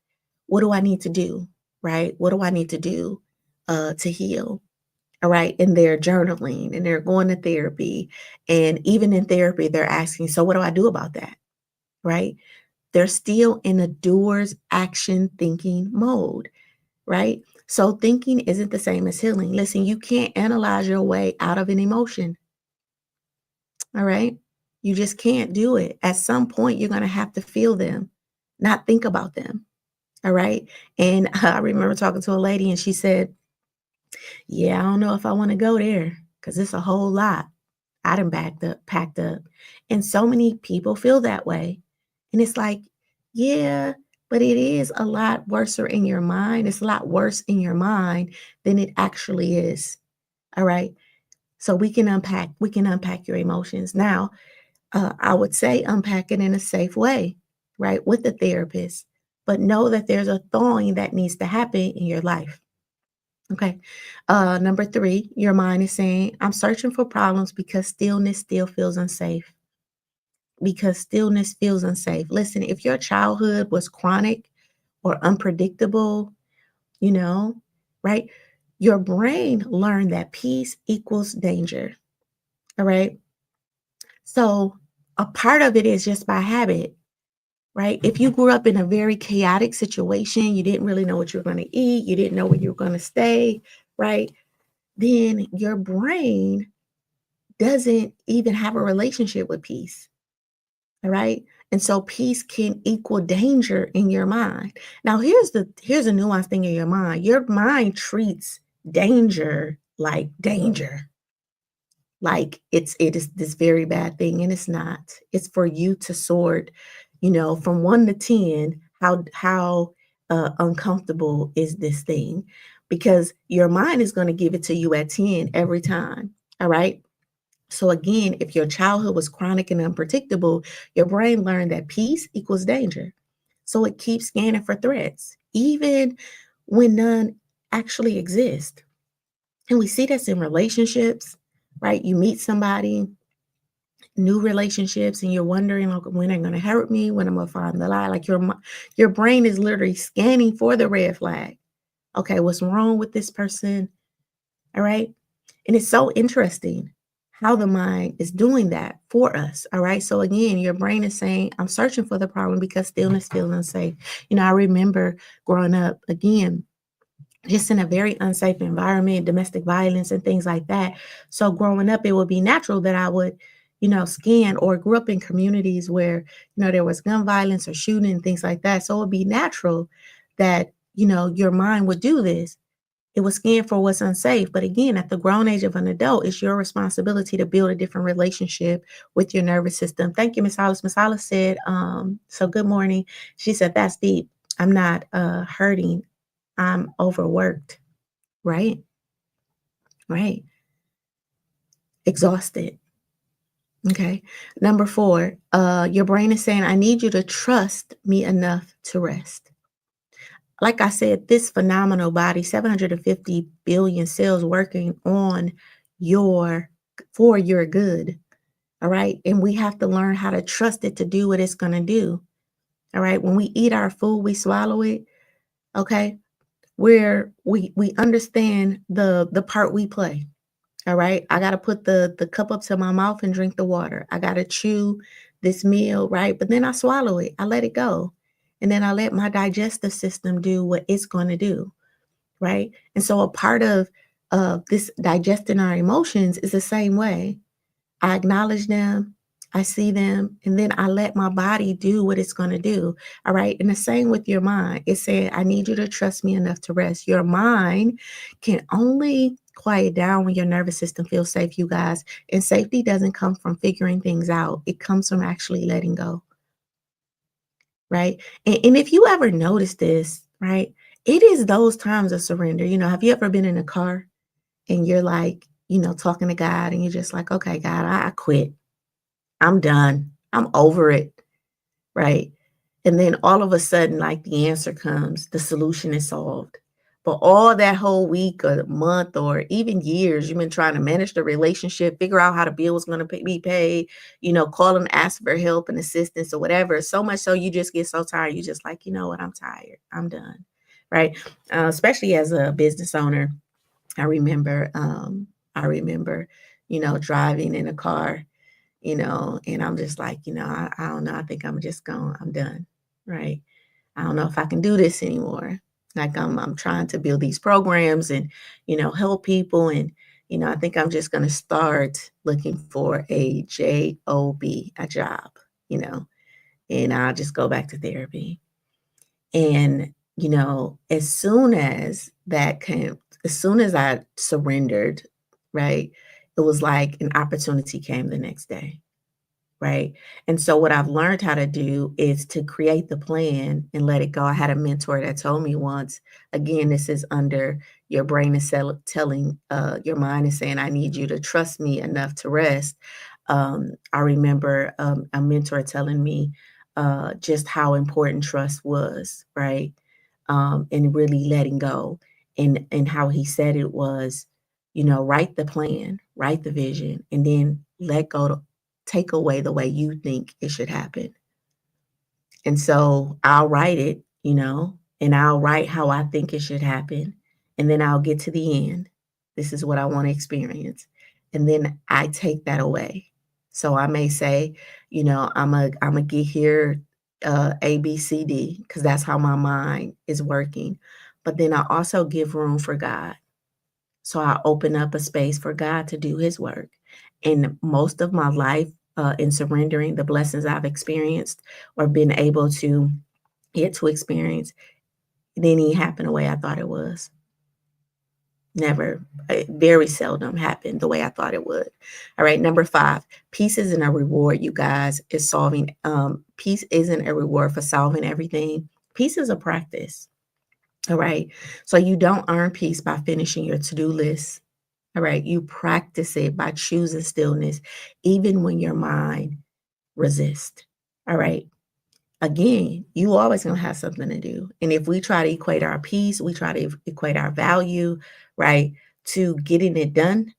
What do I need to do? Right? What do I need to do to heal? All right. And they're journaling and they're going to therapy. And even in therapy, they're asking, so what do I do about that? Right? They're still in a doers action thinking mode, right? So thinking isn't the same as healing. Listen, you can't analyze your way out of an emotion. All right. You just can't do it. At some point, you're going to have to feel them, not think about them. All right. And I remember talking to a lady and she said, Yeah, I don't know if I wanna go there because it's a whole lot. I done packed up, and so many people feel that way, and it's like, yeah, but it is a lot worser in your mind. It's a lot worse in your mind than it actually is, all right? So we can unpack your emotions. Now, I would say unpack it in a safe way, right, with the therapist, but know that there's a thawing that needs to happen in your life. Okay. Number three, your mind is saying, I'm searching for problems because stillness still feels unsafe. Because stillness feels unsafe. Listen, if your childhood was chronic or unpredictable, you know, right? Your brain learned that peace equals danger. All right. So a part of it is just by habit, right? If you grew up in a very chaotic situation, you didn't really know what you were going to eat, you didn't know where you were going to stay, right? Then your brain doesn't even have a relationship with peace. All right. And so peace can equal danger in your mind. Now here's a nuanced thing in your mind. Your mind treats danger like danger. Like it is this very bad thing, and it's not. It's for you to sort, from 1 to 10, how uncomfortable is this thing? Because your mind is going to give it to you at 10 every time. All right. So again, if your childhood was chronic and unpredictable, your brain learned that peace equals danger. So it keeps scanning for threats, even when none actually exist. And we see this in relationships, right? You meet somebody, new relationships, and you're wondering, like, when they're going to hurt me, when I'm going to find the lie. Like your brain is literally scanning for the red flag. Okay, what's wrong with this person? All right. And it's so interesting how the mind is doing that for us. All right. So again, your brain is saying, I'm searching for the problem because stillness feels unsafe. I remember growing up again, just in a very unsafe environment, domestic violence and things like that. So growing up, it would be natural that I would, scan or grew up in communities where, there was gun violence or shooting and things like that. So it would be natural that, your mind would do this. It was scanned for what's unsafe. But again, at the grown age of an adult, it's your responsibility to build a different relationship with your nervous system. Thank you, Miss Hollis. Miss Hollis said, so good morning. She said, that's deep. I'm not hurting. I'm overworked. Right? Right. Exhausted. Okay. Number four, your brain is saying, I need you to trust me enough to rest. Like I said, this phenomenal body, 750 billion cells working on your for your good. All right. And we have to learn how to trust it to do what it's going to do. All right. When we eat our food, we swallow it. Okay. Where we understand the part we play. All right. I gotta put the cup up to my mouth and drink the water. I gotta chew this meal, right? But then I swallow it. I let it go. And then I let my digestive system do what it's going to do. Right. And so a part of this digesting our emotions is the same way. I acknowledge them, I see them, and then I let my body do what it's going to do. All right. And the same with your mind. It's saying, I need you to trust me enough to rest. Your mind can only quiet down when your nervous system feels safe, you guys. And safety doesn't come from figuring things out, it comes from actually letting go. Right. And if you ever notice this, right, it is those times of surrender. Have you ever been in a car and you're like, talking to God and you're just like, okay, God, I quit. I'm done. I'm over it, right? And then all of a sudden, like the answer comes, the solution is solved. But all that whole week or month or even years, you've been trying to manage the relationship, figure out how the bill was going to be paid, call and ask for help and assistance or whatever. So much so you just get so tired. You just like, you know what? I'm tired. I'm done, right? Especially as a business owner, I remember, driving in a car, and I'm just like, I don't know. I think I'm just going, I'm done. Right. I don't know if I can do this anymore. Like I'm trying to build these programs and, help people. And, I think I'm just going to start looking for a job, a job, you know, and I'll just go back to therapy. And, as soon as that came, as soon as I surrendered, right, it was like an opportunity came the next day, right? And so what I've learned how to do is to create the plan and let it go. I had a mentor that told me once, again, this is under your brain is telling your mind is saying, I need you to trust me enough to rest. I remember a mentor telling me just how important trust was, right? And really letting go. And how he said it was, write the plan, write the vision, and then let go to take away the way you think it should happen. And so I'll write it, and I'll write how I think it should happen. And then I'll get to the end. This is what I want to experience. And then I take that away. So I may say, I'm a get here A, B, C, D, because that's how my mind is working. But then I also give room for God. So I open up a space for God to do his work. And most of my life, in surrendering, the blessings I've experienced or been able to get to experience, it didn't even happen the way I thought it was. Never, very seldom happened the way I thought it would. All right, number 5, peace isn't a reward, you guys. Is solving. Peace isn't a reward for solving everything. Peace is a practice. All right, so you don't earn peace by finishing your to-do list. All right, you practice it by choosing stillness, even when your mind resists. All right. Again, you always gonna have something to do. And if we try to equate our peace, we try to equate our value, right, to getting it done,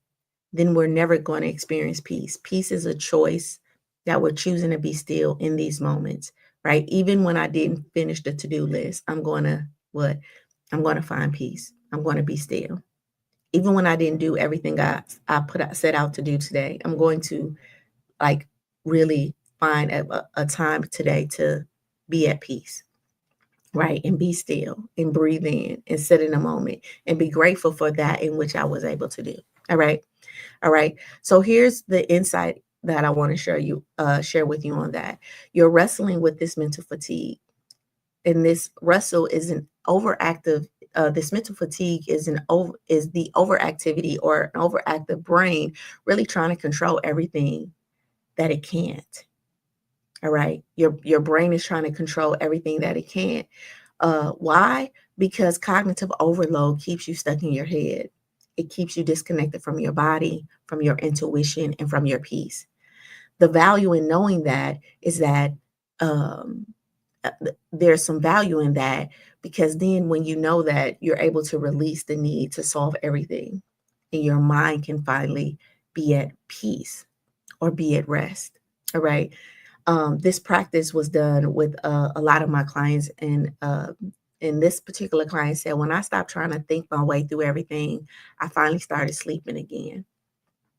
then we're never going to experience peace. Peace is a choice that we're choosing to be still in these moments, right? Even when I didn't finish the to-do list, I'm going to what? I'm going to find peace. I'm going to be still. Even when I didn't do everything I set out to do today, I'm going to like really find a time today to be at peace, right? And be still and breathe in and sit in a moment and be grateful for that in which I was able to do. All right. All right. So here's the insight that I want to share with you on that. You're wrestling with this mental fatigue. And this wrestle is an overactive this mental fatigue is the overactivity or an overactive brain really trying to control everything that it can't. All right. Your brain is trying to control everything that it can't. Why? Because cognitive overload keeps you stuck in your head. It keeps you disconnected from your body, from your intuition, and from your peace. The value in knowing that is that um, there's some value in that, because then when you know that, you're able to release the need to solve everything, and your mind can finally be at peace or be at rest. All right. This practice was done with a lot of my clients, and this particular client said, when I stopped trying to think my way through everything, I finally started sleeping again.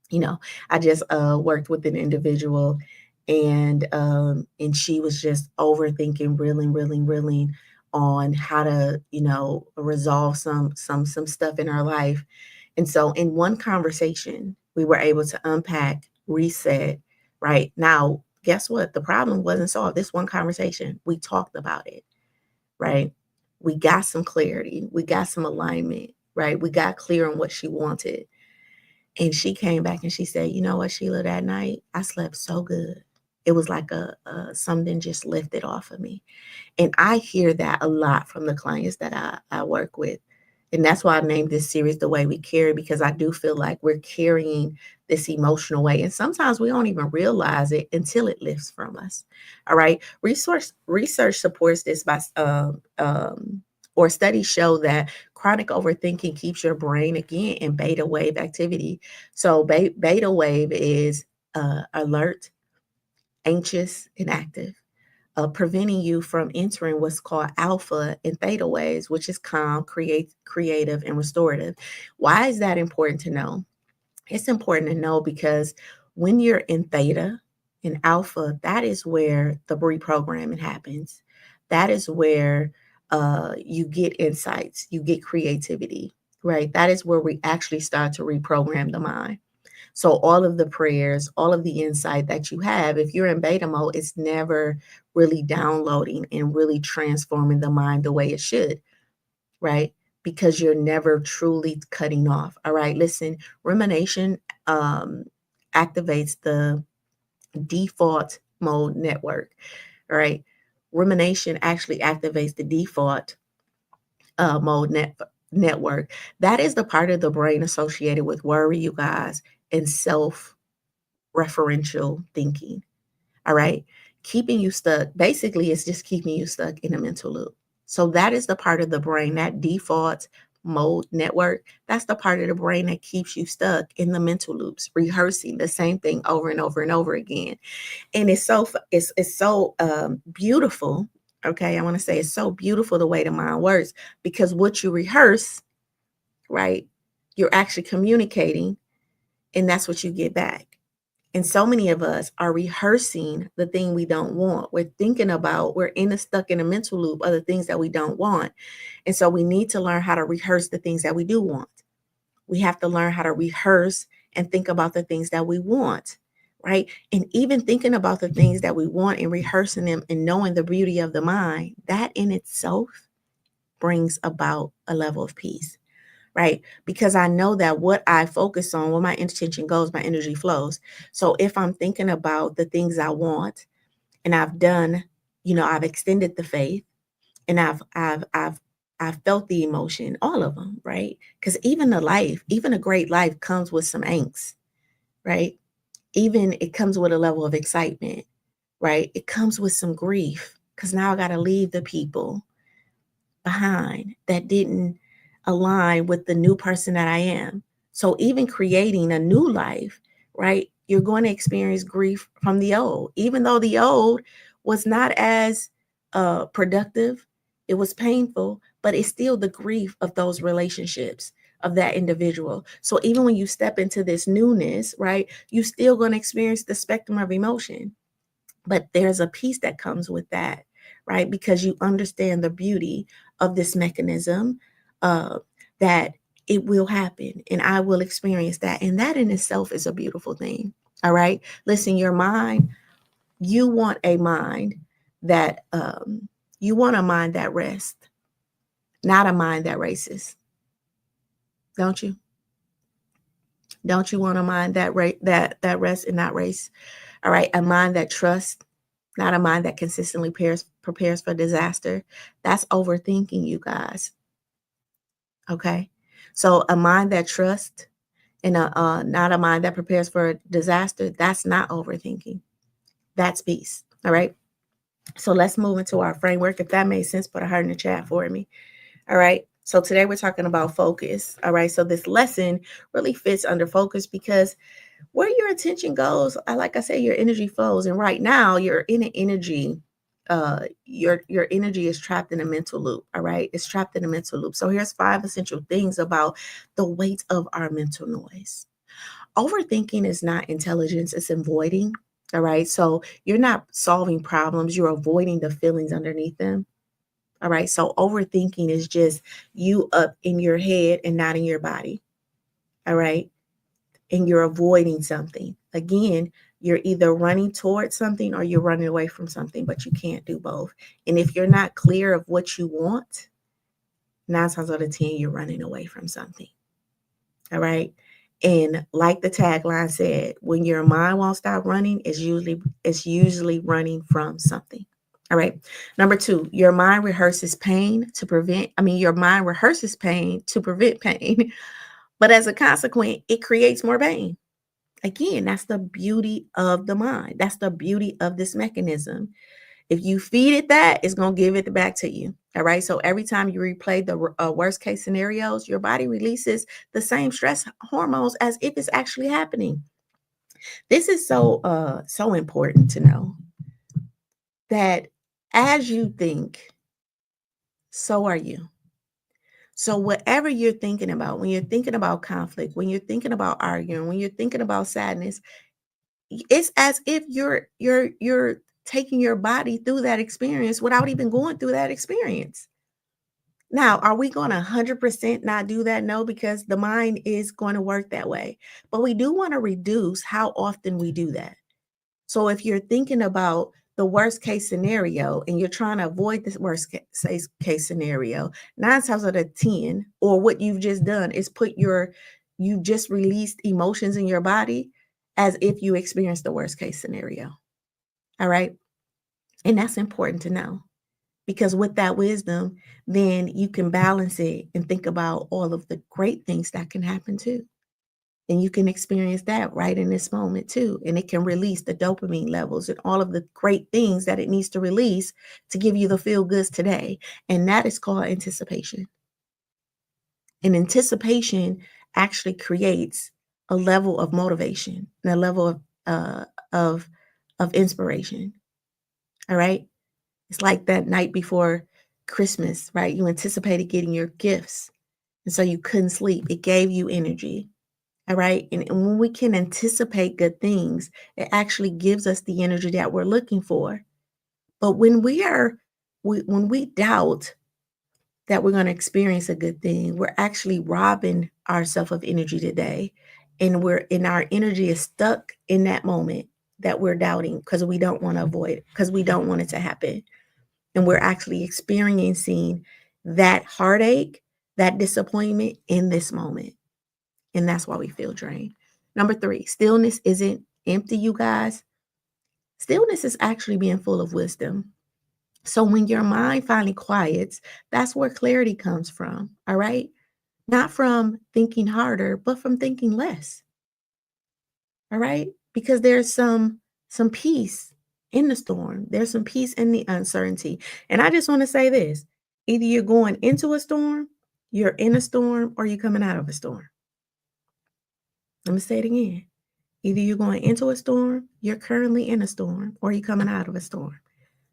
You know, I just worked with an individual, and she was just overthinking, reeling on how to, resolve some stuff in her life. And so in one conversation, we were able to unpack, reset, right? Now, guess what? The problem wasn't solved. This one conversation, we talked about it, right? We got some clarity, we got some alignment, right? We got clear on what she wanted. And she came back and she said, "You know what, Sheila, that night I slept so good. It was like something just lifted off of me." And I hear that a lot from the clients that I work with. And that's why I named this series The Way We Carry, because I do feel like we're carrying this emotional weight. And sometimes we don't even realize it until it lifts from us. All right. Research supports this or studies show that chronic overthinking keeps your brain again in beta wave activity. So beta wave is alert, anxious, and active, preventing you from entering what's called alpha and theta waves, which is calm, creative, and restorative. Why is that important to know? It's important to know because when you're in theta and alpha, that is where the reprogramming happens. That is where you get insights, you get creativity, right? That is where we actually start to reprogram the mind. So all of the prayers, all of the insight that you have, if you're in beta mode, it's never really downloading and really transforming the mind the way it should, right? because you're never truly cutting off. All right, listen, rumination activates the default mode network. All right, rumination actually activates the default mode network. That is the part of the brain associated with worry, you guys, and self referential thinking. All right. Keeping you stuck, basically, it's just keeping you stuck in a mental loop. So, that is the part of the brain, that default mode network. That's the part of the brain that keeps you stuck in the mental loops, rehearsing the same thing over and over and over again. And it's so beautiful. Okay. I want to say it's so beautiful the way the mind works, because what you rehearse, right, you're actually communicating, and that's what you get back. And so many of us are rehearsing the thing we don't want. We're thinking about, we're stuck in a mental loop of the things that we don't want. And so we need to learn how to rehearse the things that we do want. We have to learn how to rehearse and think about the things that we want, right? And even thinking about the things that we want and rehearsing them and knowing the beauty of the mind, that in itself brings about a level of peace, right? Because I know that what I focus on, where my intention goes, my energy flows. So if I'm thinking about the things I want, and I've done, I've extended the faith, and I've felt the emotion, all of them, right? Because even a great life comes with some angst, right? Even it comes with a level of excitement, right? It comes with some grief, because now I got to leave the people behind that didn't align with the new person that I am. So even creating a new life, right? You're going to experience grief from the old, even though the old was not as productive. It was painful, but it's still the grief of those relationships, of that individual. So even when you step into this newness, right, you still going to experience the spectrum of emotion, but there's a peace that comes with that, right? Because you understand the beauty of this mechanism, uh, that it will happen and I will experience that. And that in itself is a beautiful thing. All right. Listen, your mind, you want a mind that rests, not a mind that races. Don't you? Don't you want a mind that rests and not race? All right. A mind that trusts, not a mind that consistently prepares for disaster. That's overthinking, you guys. Okay. So a mind that trusts and not a mind that prepares for disaster, that's not overthinking. That's peace. All right. So let's move into our framework. If that made sense, put a heart in the chat for me. All right. So today we're talking about focus. All right. So this lesson really fits under focus, because where your attention goes, like I say, your energy flows. And right now you're in an energy, your energy is trapped in a mental loop. All right. It's trapped in a mental loop. So here's 5 essential things about the weight of our mental noise. Overthinking is not intelligence, it's avoiding. All right. So you're not solving problems, you're avoiding the feelings underneath them. All right. So overthinking is just you up in your head and not in your body. All right. And you're avoiding something. Again, you're either running towards something or you're running away from something, but you can't do both. And if you're not clear of what you want, 9 times out of 10, you're running away from something. All right. And like the tagline said, when your mind won't stop running, it's usually running from something. All right. Number 2, your mind rehearses pain to prevent, your mind rehearses pain to prevent pain. But as a consequence, it creates more pain. Again, that's the beauty of the mind. That's the beauty of this mechanism. If you feed it that, it's going to give it back to you. All right. So every time you replay the worst case scenarios, your body releases the same stress hormones as if it's actually happening. This is so important to know that as you think, so are you. So whatever you're thinking about, when you're thinking about conflict, when you're thinking about arguing, when you're thinking about sadness, it's as if you're taking your body through that experience without even going through that experience. Now, are we going to 100% not do that? No, because the mind is going to work that way. But we do want to reduce how often we do that. So if you're thinking about the worst case scenario and you're trying to avoid this case scenario, 9 times out of 10, or what you've just done is you just released emotions in your body as if you experienced the worst case scenario. All right. And that's important to know, because with that wisdom, then you can balance it and think about all of the great things that can happen too. And you can experience that right in this moment too. And it can release the dopamine levels and all of the great things that it needs to release to give you the feel goods today. And that is called anticipation. And anticipation actually creates a level of motivation and a level of of inspiration. All right. It's like that night before Christmas, right? You anticipated getting your gifts. And so you couldn't sleep. It gave you energy. All right. And when we can anticipate good things, it actually gives us the energy that we're looking for. But when we doubt that we're going to experience a good thing, we're actually robbing ourselves of energy today. And our energy is stuck in that moment that we're doubting because we don't want to avoid it, because we don't want it to happen. And we're actually experiencing that heartache, that disappointment in this moment. And that's why we feel drained. Number 3, stillness isn't empty, you guys. Stillness is actually being full of wisdom. So when your mind finally quiets, that's where clarity comes from. All right. Not from thinking harder, but from thinking less. All right. Because there's some peace in the storm. There's some peace in the uncertainty. And I just want to say this: either you're going into a storm, you're in a storm, or you're coming out of a storm. Let me say it again. Either you're going into a storm, you're currently in a storm, or you're coming out of a storm.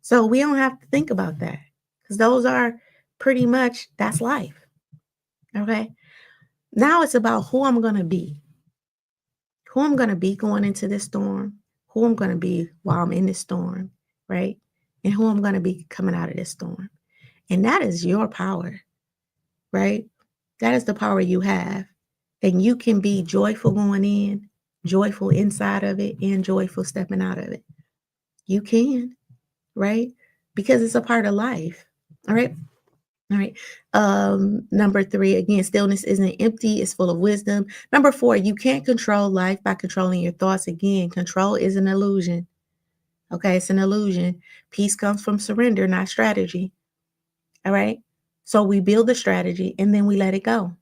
So we don't have to think about that, because those are pretty much, that's life. Okay. Now it's about who I'm going to be, who I'm going to be going into this storm, who I'm going to be while I'm in this storm, right? And who I'm going to be coming out of this storm. And that is your power, right? That is the power you have. And you can be joyful going in, joyful inside of it, and joyful stepping out of it. You can, right? Because it's a part of life. All right. All right. Number 3, again, stillness isn't empty, it's full of wisdom. Number 4, you can't control life by controlling your thoughts. Again, control is an illusion. Okay, it's an illusion. Peace comes from surrender, not strategy. All right. So we build the strategy and then we let it go.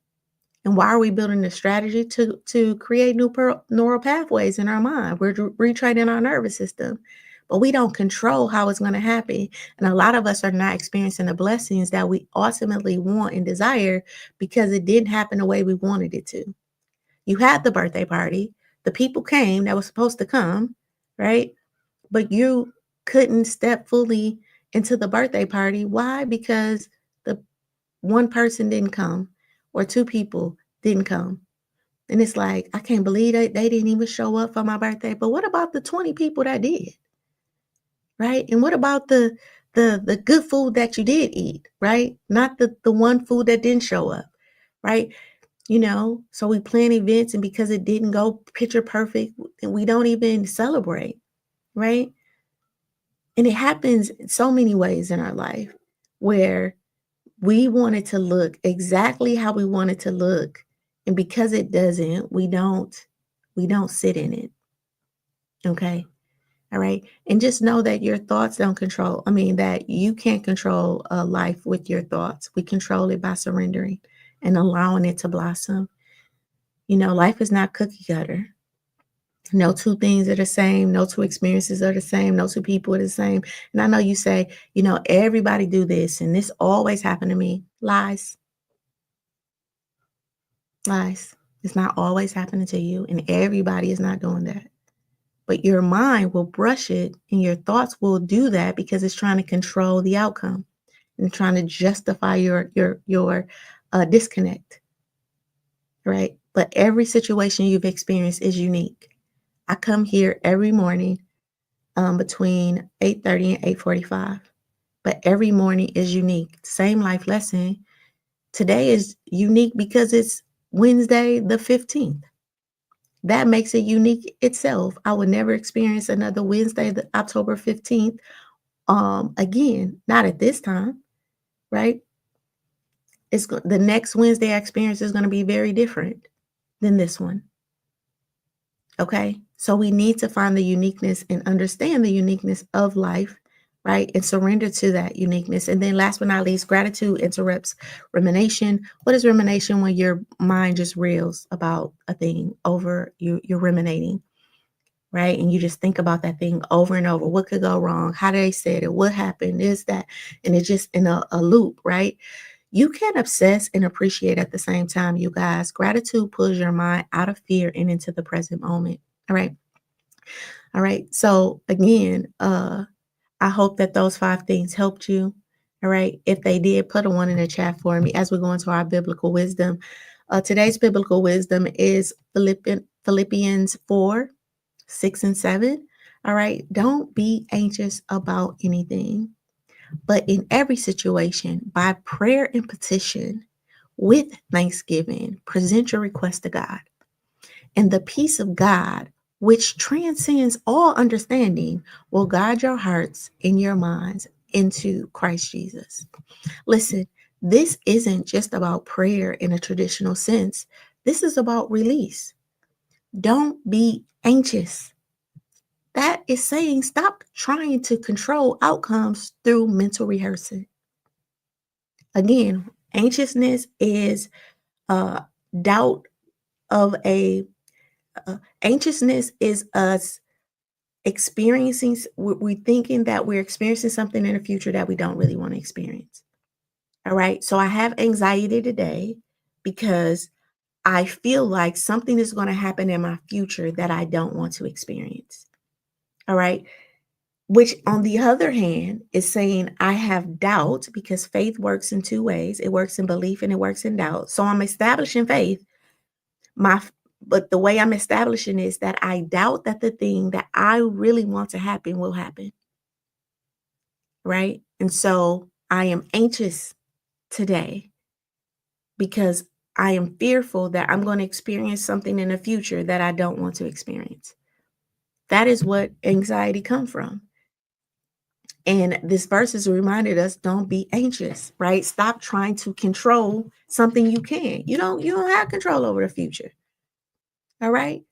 And why are we building the strategy? To create new neural pathways in our mind. We're retraining our nervous system, but we don't control how it's going to happen. And a lot of us are not experiencing the blessings that we ultimately want and desire because it didn't happen the way we wanted it to. You had the birthday party. The people came that was supposed to come, right? But you couldn't step fully into the birthday party. Why? Because the one person didn't come, or 2 people didn't come. And it's like, I can't believe they didn't even show up for my birthday. But what about the 20 people that did? Right? And what about the good food that you did eat, right? Not the one food that didn't show up, right? So we plan events, and because it didn't go picture perfect, and we don't even celebrate, right? And it happens in so many ways in our life where we want it to look exactly how we want it to look. And because it doesn't, we don't sit in it. Okay. All right. And just know that your thoughts don't control. I mean, that you can't control life with your thoughts. We control it by surrendering and allowing it to blossom. Life is not cookie cutter. No 2 things are the same. No 2 experiences are the same. No 2 people are the same. And I know you say, everybody do this and this always happened to me. Lies. Lies. It's not always happening to you, and everybody is not doing that. But your mind will brush it, and your thoughts will do that because it's trying to control the outcome and trying to justify your disconnect, right? But every situation you've experienced is unique. I come here every morning between 8:30 and 8:45, but every morning is unique. Same life lesson. Today is unique because it's Wednesday the 15th. That makes it unique itself. I would never experience another Wednesday, the October 15th, again, not at this time, right? The next Wednesday experience is going to be very different than this one. Okay. So we need to find the uniqueness and understand the uniqueness of life, right? And surrender to that uniqueness. And then last but not least, gratitude interrupts rumination. What is rumination? When your mind just reels about a thing over you're ruminating, right? And you just think about that thing over and over. What could go wrong? How they said it? What happened? Is that? And it's just in a loop, right? You can obsess and appreciate at the same time, you guys. Gratitude pulls your mind out of fear and into the present moment. All right. All right. So again, I hope that those 5 things helped you. All right. If they did, put a one in the chat for me as we go into our biblical wisdom. Today's biblical wisdom is Philippians 4:6 and 7. All right. Don't be anxious about anything, but in every situation, by prayer and petition, with thanksgiving, present your request to God. And the peace of God, which transcends all understanding, will guide your hearts and your minds into Christ Jesus. Listen, this isn't just about prayer in a traditional sense. This is about release. Don't be anxious. That is saying stop trying to control outcomes through mental rehearsing. Again, anxiousness is doubt of a anxiousness is us experiencing, we're thinking that we're experiencing something in the future that we don't really want to experience. All right. So I have anxiety today because I feel like something is going to happen in my future that I don't want to experience. All right. Which, on the other hand, is saying I have doubt because faith works in 2 ways. It works in belief and it works in doubt. So I'm establishing faith. But the way I'm establishing is that I doubt that the thing that I really want to happen will happen. Right. And so I am anxious today because I am fearful that I'm going to experience something in the future that I don't want to experience. That is what anxiety comes from. And this verse has reminded us, don't be anxious, right? Stop trying to control something you can. You don't have control over the future. All right.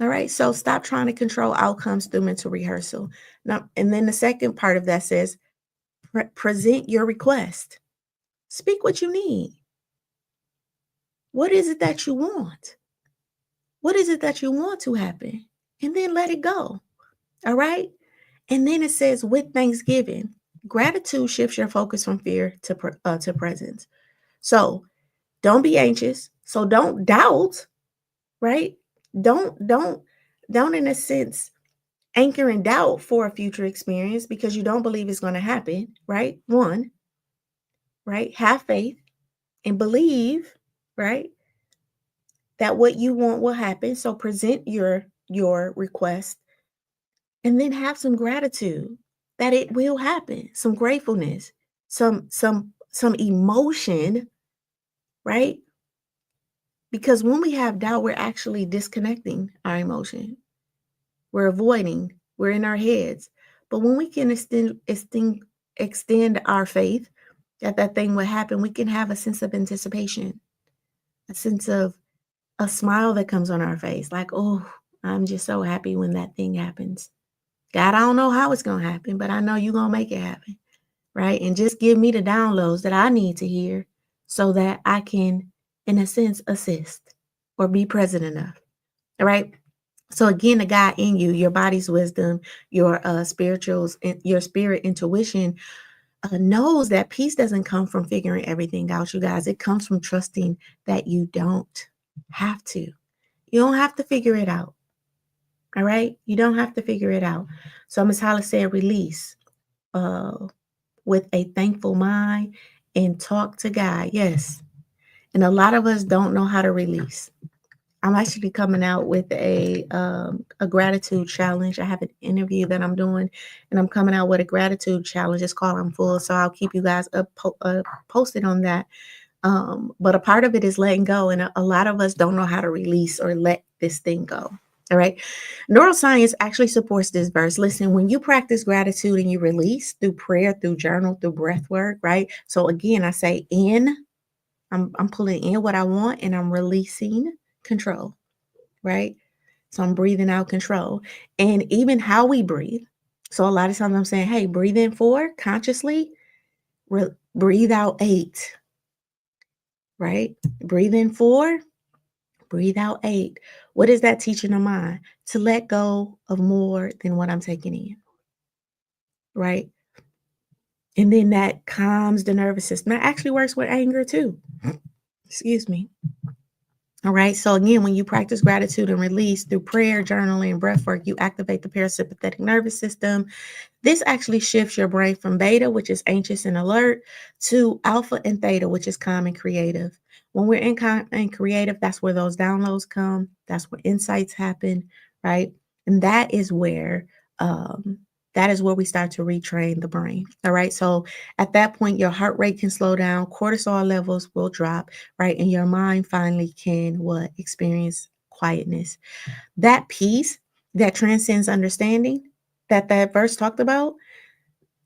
All right. So stop trying to control outcomes through mental rehearsal. Now, and then the second part of that says, present your request. Speak what you need. What is it that you want? What is it that you want to happen? And then let it go. All right. And then it says, with thanksgiving, gratitude shifts your focus from fear to presence. So don't be anxious. So don't doubt, right? Don't in a sense anchor in doubt for a future experience because you don't believe it's going to happen, right? One, right? Have faith and believe, right? That what you want will happen. So present your request and then have some gratitude that it will happen, some gratefulness, some emotion, right? Because when we have doubt, we're actually disconnecting our emotion. We're avoiding, we're in our heads. But when we can extend our faith that that thing will happen, we can have a sense of anticipation, a sense of a smile that comes on our face, like, oh, I'm just so happy when that thing happens. God, I don't know how it's going to happen, but I know you're going to make it happen, right? And just give me the downloads that I need to hear so that I can, in a sense, assist or be present enough, all right? So again, the God in you, your body's wisdom, your spirituals, your spirit intuition knows that peace doesn't come from figuring everything out, you guys. It comes from trusting that you don't have to. You don't have to figure it out. All right? You don't have to figure it out. So Ms. Hollis said, release with a thankful mind and talk to God. Yes. And a lot of us don't know how to release. I'm actually coming out with a gratitude challenge. I have an interview that I'm doing, and I'm coming out with a gratitude challenge. It's called I'm Full. So I'll keep you guys posted on that. But a part of it is letting go, and a lot of us don't know how to release or let this thing go. All right. Neuroscience actually supports this verse. Listen, when you practice gratitude and you release through prayer, through journal, through breath work, right? So again, I say in, I'm pulling in what I want and I'm releasing control, right? So I'm breathing out control. And even how we breathe. So a lot of times I'm saying, hey, breathe in 4 consciously, breathe out 8, right? Breathe in 4, breathe out 8. What is that teaching the mind? To let go of more than what I'm taking in, right? And then that calms the nervous system. That actually works with anger too. Excuse me. All right. So again, when you practice gratitude and release through prayer, journaling, and breath work, you activate the parasympathetic nervous system. This actually shifts your brain from beta, which is anxious and alert, to alpha and theta, which is calm and creative. When we're in calm and creative, that's where those downloads come. That's where insights happen, right? And um, that is where we start to retrain the brain. All right. So at that point, your heart rate can slow down, cortisol levels will drop, right? And your mind finally can what? Experience quietness. That peace that transcends understanding that verse talked about,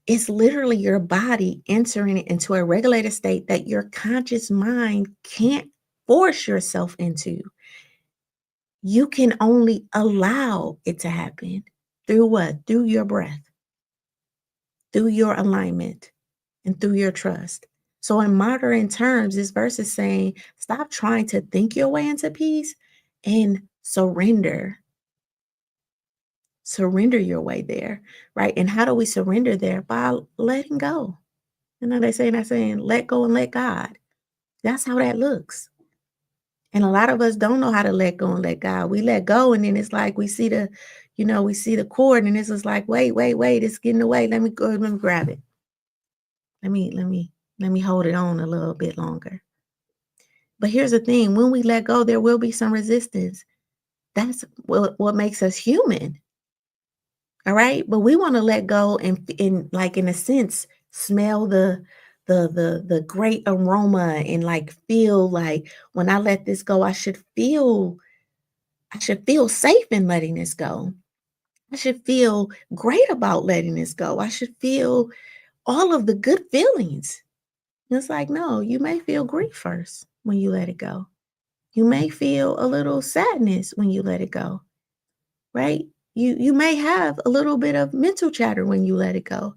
it's literally your body entering it into a regulated state that your conscious mind can't force yourself into. You can only allow it to happen through what? Through your breath, through your alignment, and through your trust. So, in modern terms, this verse is saying stop trying to think your way into peace and surrender. Surrender your way there, right? And how do we surrender there? By letting go. You know, they say that saying, let go and let God. That's how that looks. And a lot of us don't know how to let go and let God. We let go, and then it's like we see the cord, and it's just like, wait, it's getting away. Let me grab it. Let me hold it on a little bit longer. But here's the thing: when we let go, there will be some resistance. That's what makes us human. All right. But we want to let go and like in a sense, smell the great aroma and like feel like when I let this go, I should feel safe in letting this go. I should feel great about letting this go. I should feel all of the good feelings. And it's like, no, you may feel grief first when you let it go. You may feel a little sadness when you let it go, right? You may have a little bit of mental chatter when you let it go.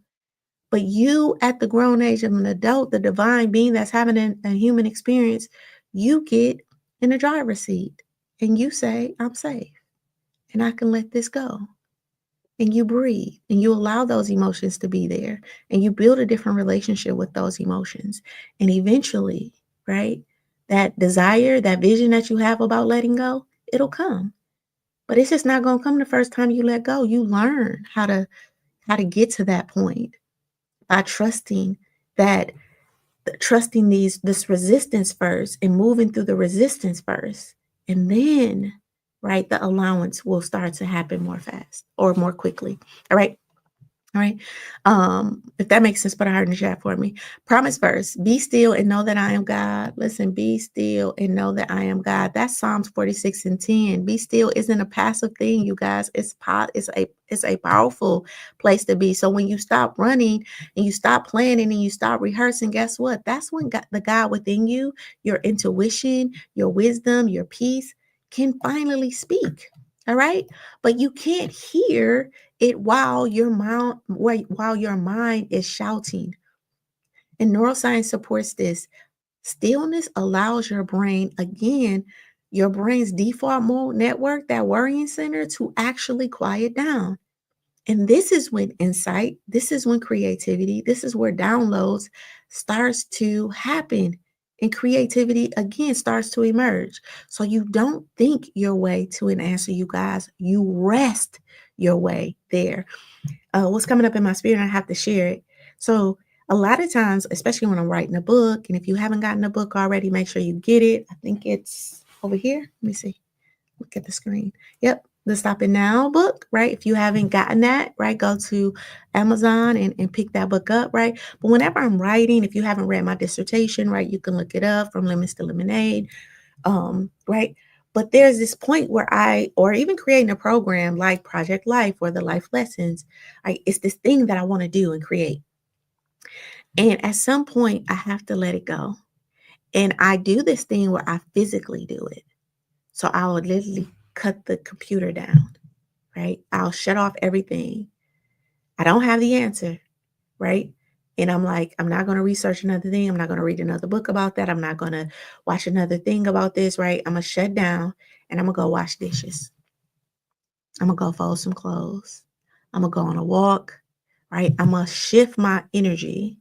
But you, at the grown age of an adult, the divine being that's having a human experience, you get in the driver's seat and you say, I'm safe and I can let this go. And you breathe and you allow those emotions to be there and you build a different relationship with those emotions. And eventually, right, that desire, that vision that you have about letting go, it'll come. But it's just not going to come the first time you let go. You learn how to get to that point by that trusting this resistance first and moving through the resistance first. And then, right, the allowance will start to happen more fast or more quickly. All right. All right. If that makes sense, put a heart in the chat for me. Promise verse, be still and know that I am God. Listen, be still and know that I am God. That's Psalms 46 and 10. Be still isn't a passive thing, you guys. It's a powerful place to be. So when you stop running and you stop planning and you stop rehearsing, guess what? That's when the God within you, your intuition, your wisdom, your peace can finally speak. All right. But you can't hear it while your mind is shouting. And neuroscience supports this. Stillness allows your brain, again, your brain's default mode network, that worrying center, to actually quiet down. And this is when insight, this is when creativity, this is where downloads starts to happen. And creativity again starts to emerge. So you don't think your way to an answer, you guys. You rest your way there. What's coming up in my spirit, I have to share it. So a lot of times, especially when I'm writing a book, and if you haven't gotten a book already, make sure you get it. I think it's over here. Let me see. Look at the screen. Yep. the Stop It Now book, right? If you haven't gotten that, right, go to Amazon and pick that book up, right? But whenever I'm writing, if you haven't read my dissertation, right, you can look it up from lemons to lemonade, right? But there's this point where or even creating a program like Project Life or the Life Lessons, it's this thing that I want to do and create. And at some point, I have to let it go. And I do this thing where I physically do it. So I would literally cut the computer down, right? I'll shut off everything. I don't have the answer, right? And I'm like, I'm not going to research another thing. I'm not going to read another book about that. I'm not going to watch another thing about this, right? I'm going to shut down and I'm going to go wash dishes. I'm going to go fold some clothes. I'm going to go on a walk, right? I'm going to shift my energy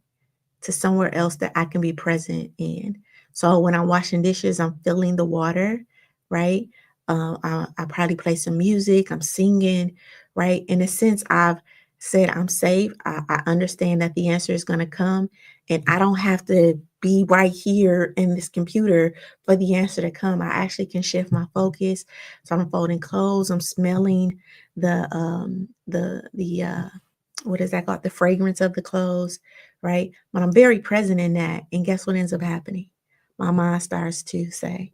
to somewhere else that I can be present in. So when I'm washing dishes, I'm feeling the water, right? I probably play some music, I'm singing, right? In a sense, I've said I'm safe. I understand that the answer is going to come, and I don't have to be right here in this computer for the answer to come. I actually can shift my focus. So I'm folding clothes, I'm smelling the what is that called? The fragrance of the clothes, right? But I'm very present in that. And guess what ends up happening? My mind starts to say,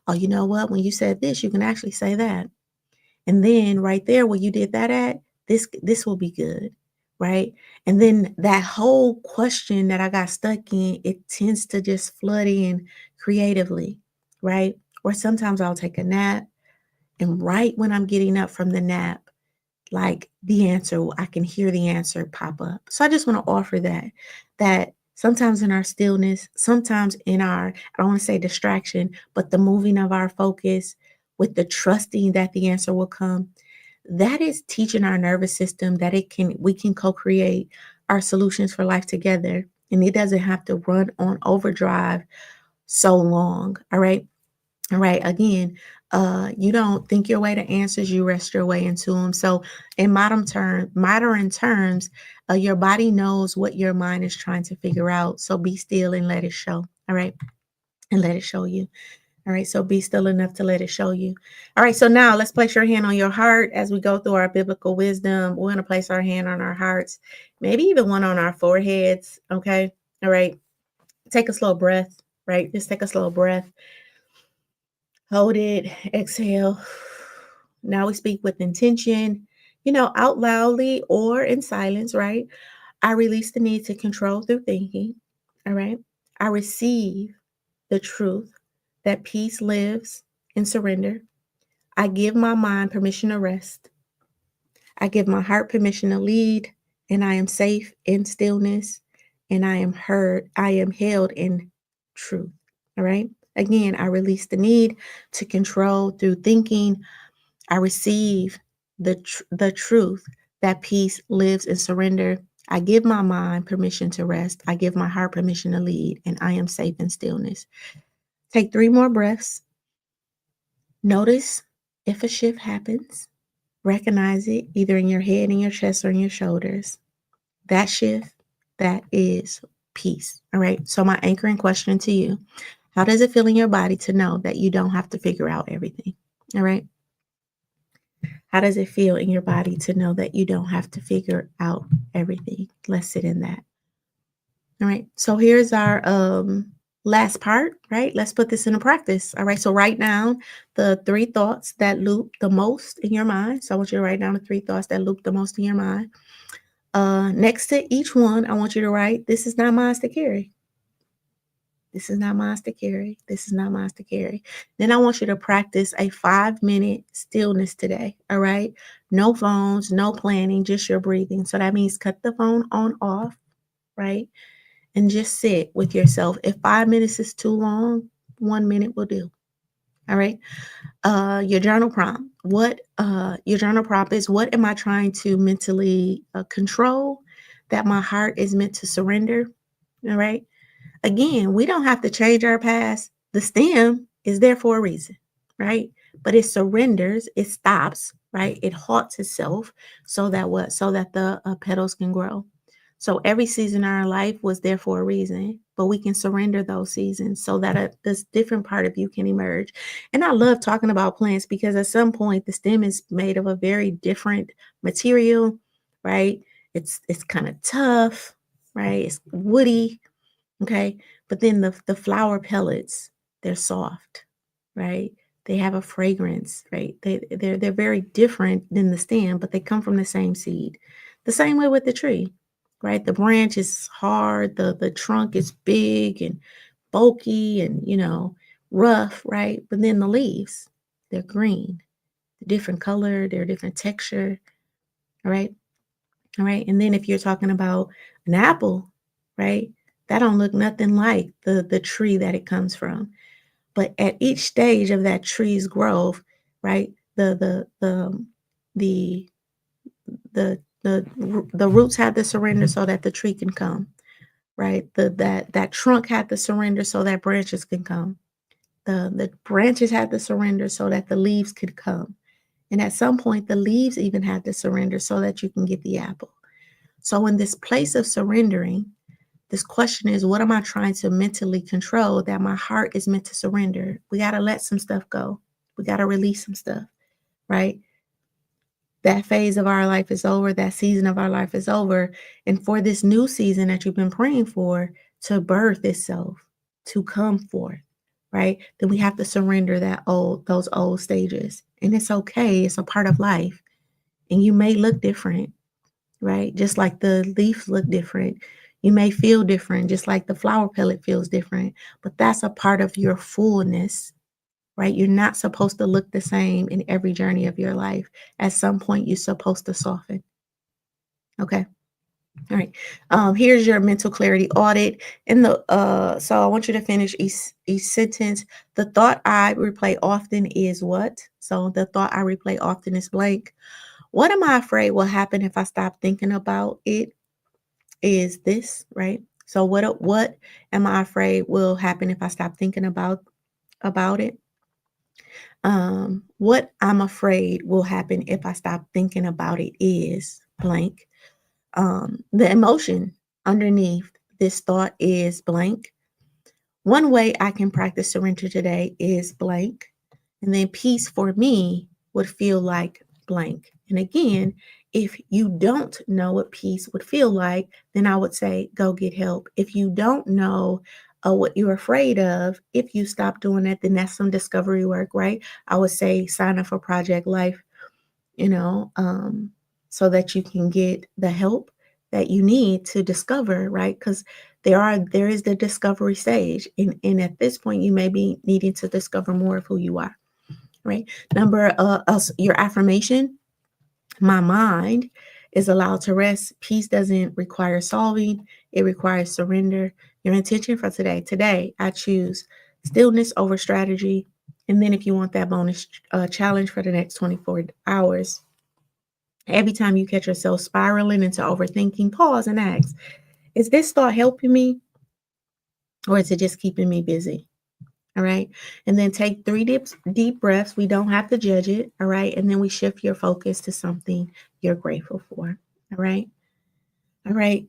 oh, you know what? When you said this, you can actually say that. And then right there where you did that at, this will be good, right? And then that whole question that I got stuck in, it tends to just flood in creatively, right? Or sometimes I'll take a nap, and right when I'm getting up from the nap, like the answer, I can hear the answer pop up. So I just want to offer that sometimes in our stillness, sometimes in our, I don't want to say distraction, but the moving of our focus with the trusting that the answer will come, that is teaching our nervous system that we can co-create our solutions for life together. And it doesn't have to run on overdrive so long. All right. All right. Again, you don't think your way to answers, you rest your way into them. So in modern terms, your body knows what your mind is trying to figure out. So be still and let it show. All right. And let it show you. All right. So be still enough to let it show you. All right. So now let's place your hand on your heart as we go through our biblical wisdom. We're going to place our hand on our hearts, maybe even one on our foreheads. Okay. All right. Take a slow breath. Right. Just take a slow breath. Hold it, exhale. Now we speak with intention, out loudly or in silence, right? I release the need to control through thinking, all right? I receive the truth that peace lives in surrender. I give my mind permission to rest. I give my heart permission to lead, and I am safe in stillness, and I am heard. I am held in truth. All right. Again, I release the need to control through thinking. I receive the truth that peace lives in surrender. I give my mind permission to rest. I give my heart permission to lead, and I am safe in stillness. Take 3 more breaths. Notice if a shift happens. Recognize it either in your head, in your chest, or in your shoulders. That shift, that is peace. All right. So, my anchoring question to you: how does it feel in your body to know that you don't have to figure out everything? All right. How does it feel in your body to know that you don't have to figure out everything? Let's sit in that. All right. So, here's our last part, right? Let's put this into practice. All right. So, write down the 3 thoughts that loop the most in your mind. So, I want you to write down the 3 thoughts that loop the most in your mind. Next to each one, I want you to write, this is not mine to carry. This is not mine to carry. This is not mine to carry. Then I want you to practice a 5-minute stillness today. All right. No phones, no planning, just your breathing. So that means cut the phone on off, right? And just sit with yourself. If 5 minutes is too long, 1 minute will do. All right. Your journal prompt. Your journal prompt is, what am I trying to mentally control that my heart is meant to surrender? All right. Again, we don't have to change our past. The stem is there for a reason, right? But it surrenders, it stops, right? It halts itself so that what? So that the petals can grow. So every season in our life was there for a reason. but we can surrender those seasons so that this different part of you can emerge. And I love talking about plants because at some point the stem is made of a very different material, right? It's kind of tough, right? It's woody, okay? But then the flower pellets, they're soft, right? They have a fragrance, right? They're very different than the stem, but they come from the same seed. The same way with the tree, right? The branch is hard, the trunk is big and bulky and rough, right? But then the leaves, they're green, they're different color, they're different texture, all right? All right. And then if you're talking about an apple, right? That don't look nothing like the tree that it comes from. But at each stage of that tree's growth, right? The the roots had to surrender so that the tree can come, right? That trunk had to surrender so that branches can come. The branches had to surrender so that the leaves could come. And at some point, the leaves even had to surrender so that you can get the apple. So, in this place of surrendering, this question is, what am I trying to mentally control that my heart is meant to surrender? We got to let some stuff go. We got to release some stuff, right? That phase of our life is over. That season of our life is over. And for this new season that you've been praying for to birth itself, to come forth, right? Then we have to surrender those old stages. And it's okay. It's a part of life. And you may look different, right? Just like the leaves look different. You may feel different, just like the flower pellet feels different, but that's a part of your fullness, right? You're not supposed to look the same in every journey of your life. At some point, you're supposed to soften. Okay. All right. Here's your mental clarity audit. So I want you to finish each sentence. The thought I replay often is what? So the thought I replay often is blank. What am I afraid will happen if I stop thinking about it? Is this, right? So what am I afraid will happen if I stop thinking about it? What I'm afraid will happen if I stop thinking about it is blank. The emotion underneath this thought is blank. One way I can practice surrender today is blank. And then peace for me would feel like blank. And again, if you don't know what peace would feel like, then I would say go get help. If you don't know what you're afraid of, if you stop doing that, then that's some discovery work, right? I would say sign up for Project Life, you know, so that you can get the help that you need to discover, right? Because there is the discovery stage. And at this point, you may be needing to discover more of who you are, right? Your affirmation, my mind is allowed to rest. Peace doesn't require solving, it requires surrender. Your intention for today, I choose stillness over strategy. And then if you want that bonus challenge for the next 24 hours, every time you catch yourself spiraling into overthinking, pause and ask, is this thought helping me or is it just keeping me busy? All right. And then take three deep breaths. We don't have to judge it. All right. And then we shift your focus to something you're grateful for. All right. All right.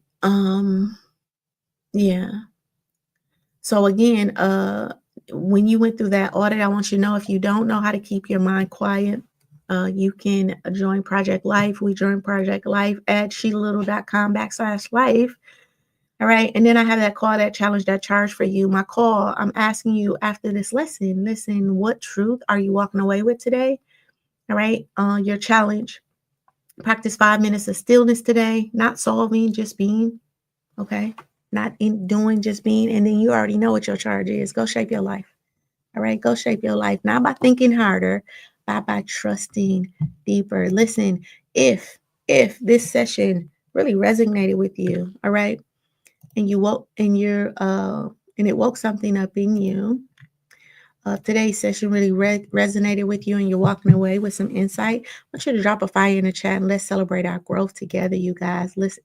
Yeah. So again, when you went through that audit, I want you to know if you don't know how to keep your mind quiet, you can join Project Life. We join Project Life at sheetalittle.com/life. All right. And then I have that call, that challenge, that charge for you. My call, I'm asking you after this lesson, listen, what truth are you walking away with today? All right. Your challenge, practice 5 minutes of stillness today, not solving, just being. Okay. Not in doing, just being. And then you already know what your charge is. Go shape your life. All right. Go shape your life, not by thinking harder, but by trusting deeper. Listen, if this session really resonated with you, all right, and you woke and it woke something up in you. Today's session really resonated with you and you're walking away with some insight. I want you to drop a fire in the chat and let's celebrate our growth together, you guys. Listen,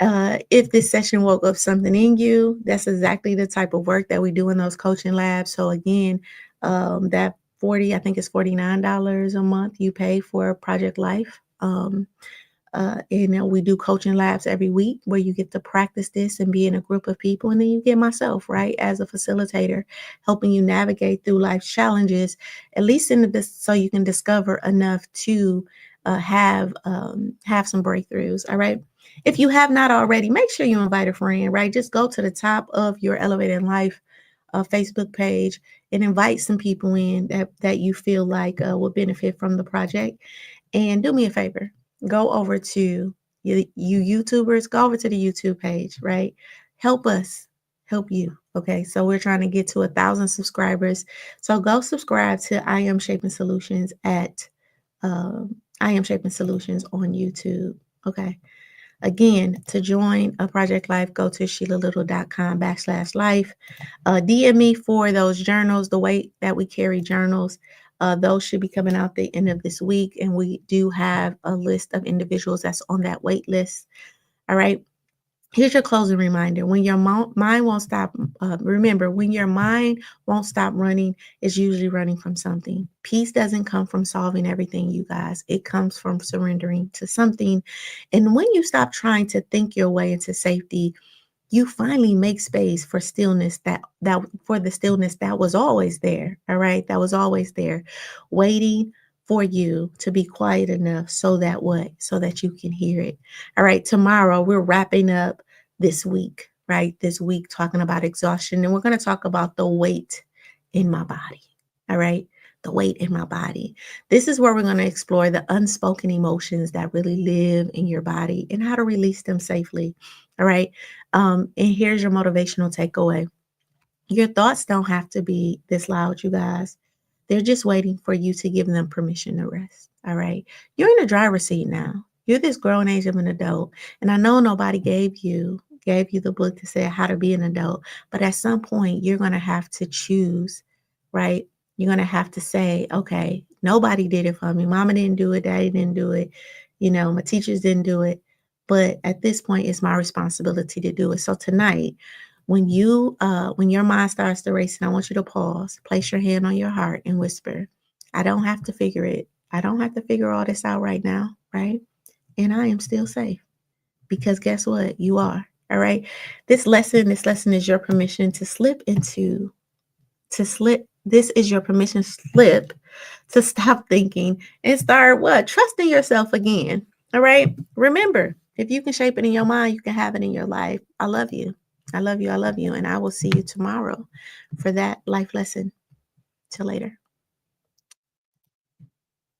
if this session woke up something in you, that's exactly the type of work that we do in those coaching labs. So again, that I think it's $49 a month you pay for Project Life. We do coaching labs every week where you get to practice this and be in a group of people. And then you get myself, right, as a facilitator, helping you navigate through life's challenges, at least so you can discover enough to have some breakthroughs. All right. If you have not already, make sure you invite a friend, right? Just go to the top of your Elevated Life Facebook page and invite some people in that you feel like will benefit from the project. And do me a favor, go over to you YouTubers, go over to the YouTube page, right? Help us help you. Okay. So we're trying to get to 1,000 subscribers. So go subscribe to I Am Shaping Solutions at I Am Shaping Solutions on YouTube. Okay. Again, to join a Project Life, go to SheilaLittle.com/life. DM me for those journals, the weight that we carry journals. Those should be coming out the end of this week. And we do have a list of individuals that's on that wait list. All right. Here's your closing reminder. When your mind won't stop, remember, when your mind won't stop running, it's usually running from something. Peace doesn't come from solving everything, you guys. It comes from surrendering to something. And when you stop trying to think your way into safety, you finally make space for stillness that for the stillness that was always there. All right. That was always there, waiting for you to be quiet enough so that what? So that you can hear it. All right. Tomorrow we're wrapping up this week, right? This week talking about exhaustion. And we're going to talk about the weight in my body. All right. The weight in my body. This is where we're going to explore the unspoken emotions that really live in your body and how to release them safely. All right. And here's your motivational takeaway. Your thoughts don't have to be this loud, you guys. They're just waiting for you to give them permission to rest. All right. You're in the driver's seat now. You're this grown age of an adult. And I know nobody gave you the book to say how to be an adult, but at some point you're going to have to choose, right? You're going to have to say, okay, nobody did it for me. Mama didn't do it. Daddy didn't do it. My teachers didn't do it. But at this point, it's my responsibility to do it. So tonight, when your mind starts to race, and I want you to pause, place your hand on your heart and whisper, I don't have to figure it. I don't have to figure all this out right now, right? And I am still safe because guess what? You are. All right. This lesson is your permission This is your permission slip to stop thinking and start what? Trusting yourself again. All right. Remember, if you can shape it in your mind, you can have it in your life. I love you. I love you. I love you. And I will see you tomorrow for that life lesson. Till later.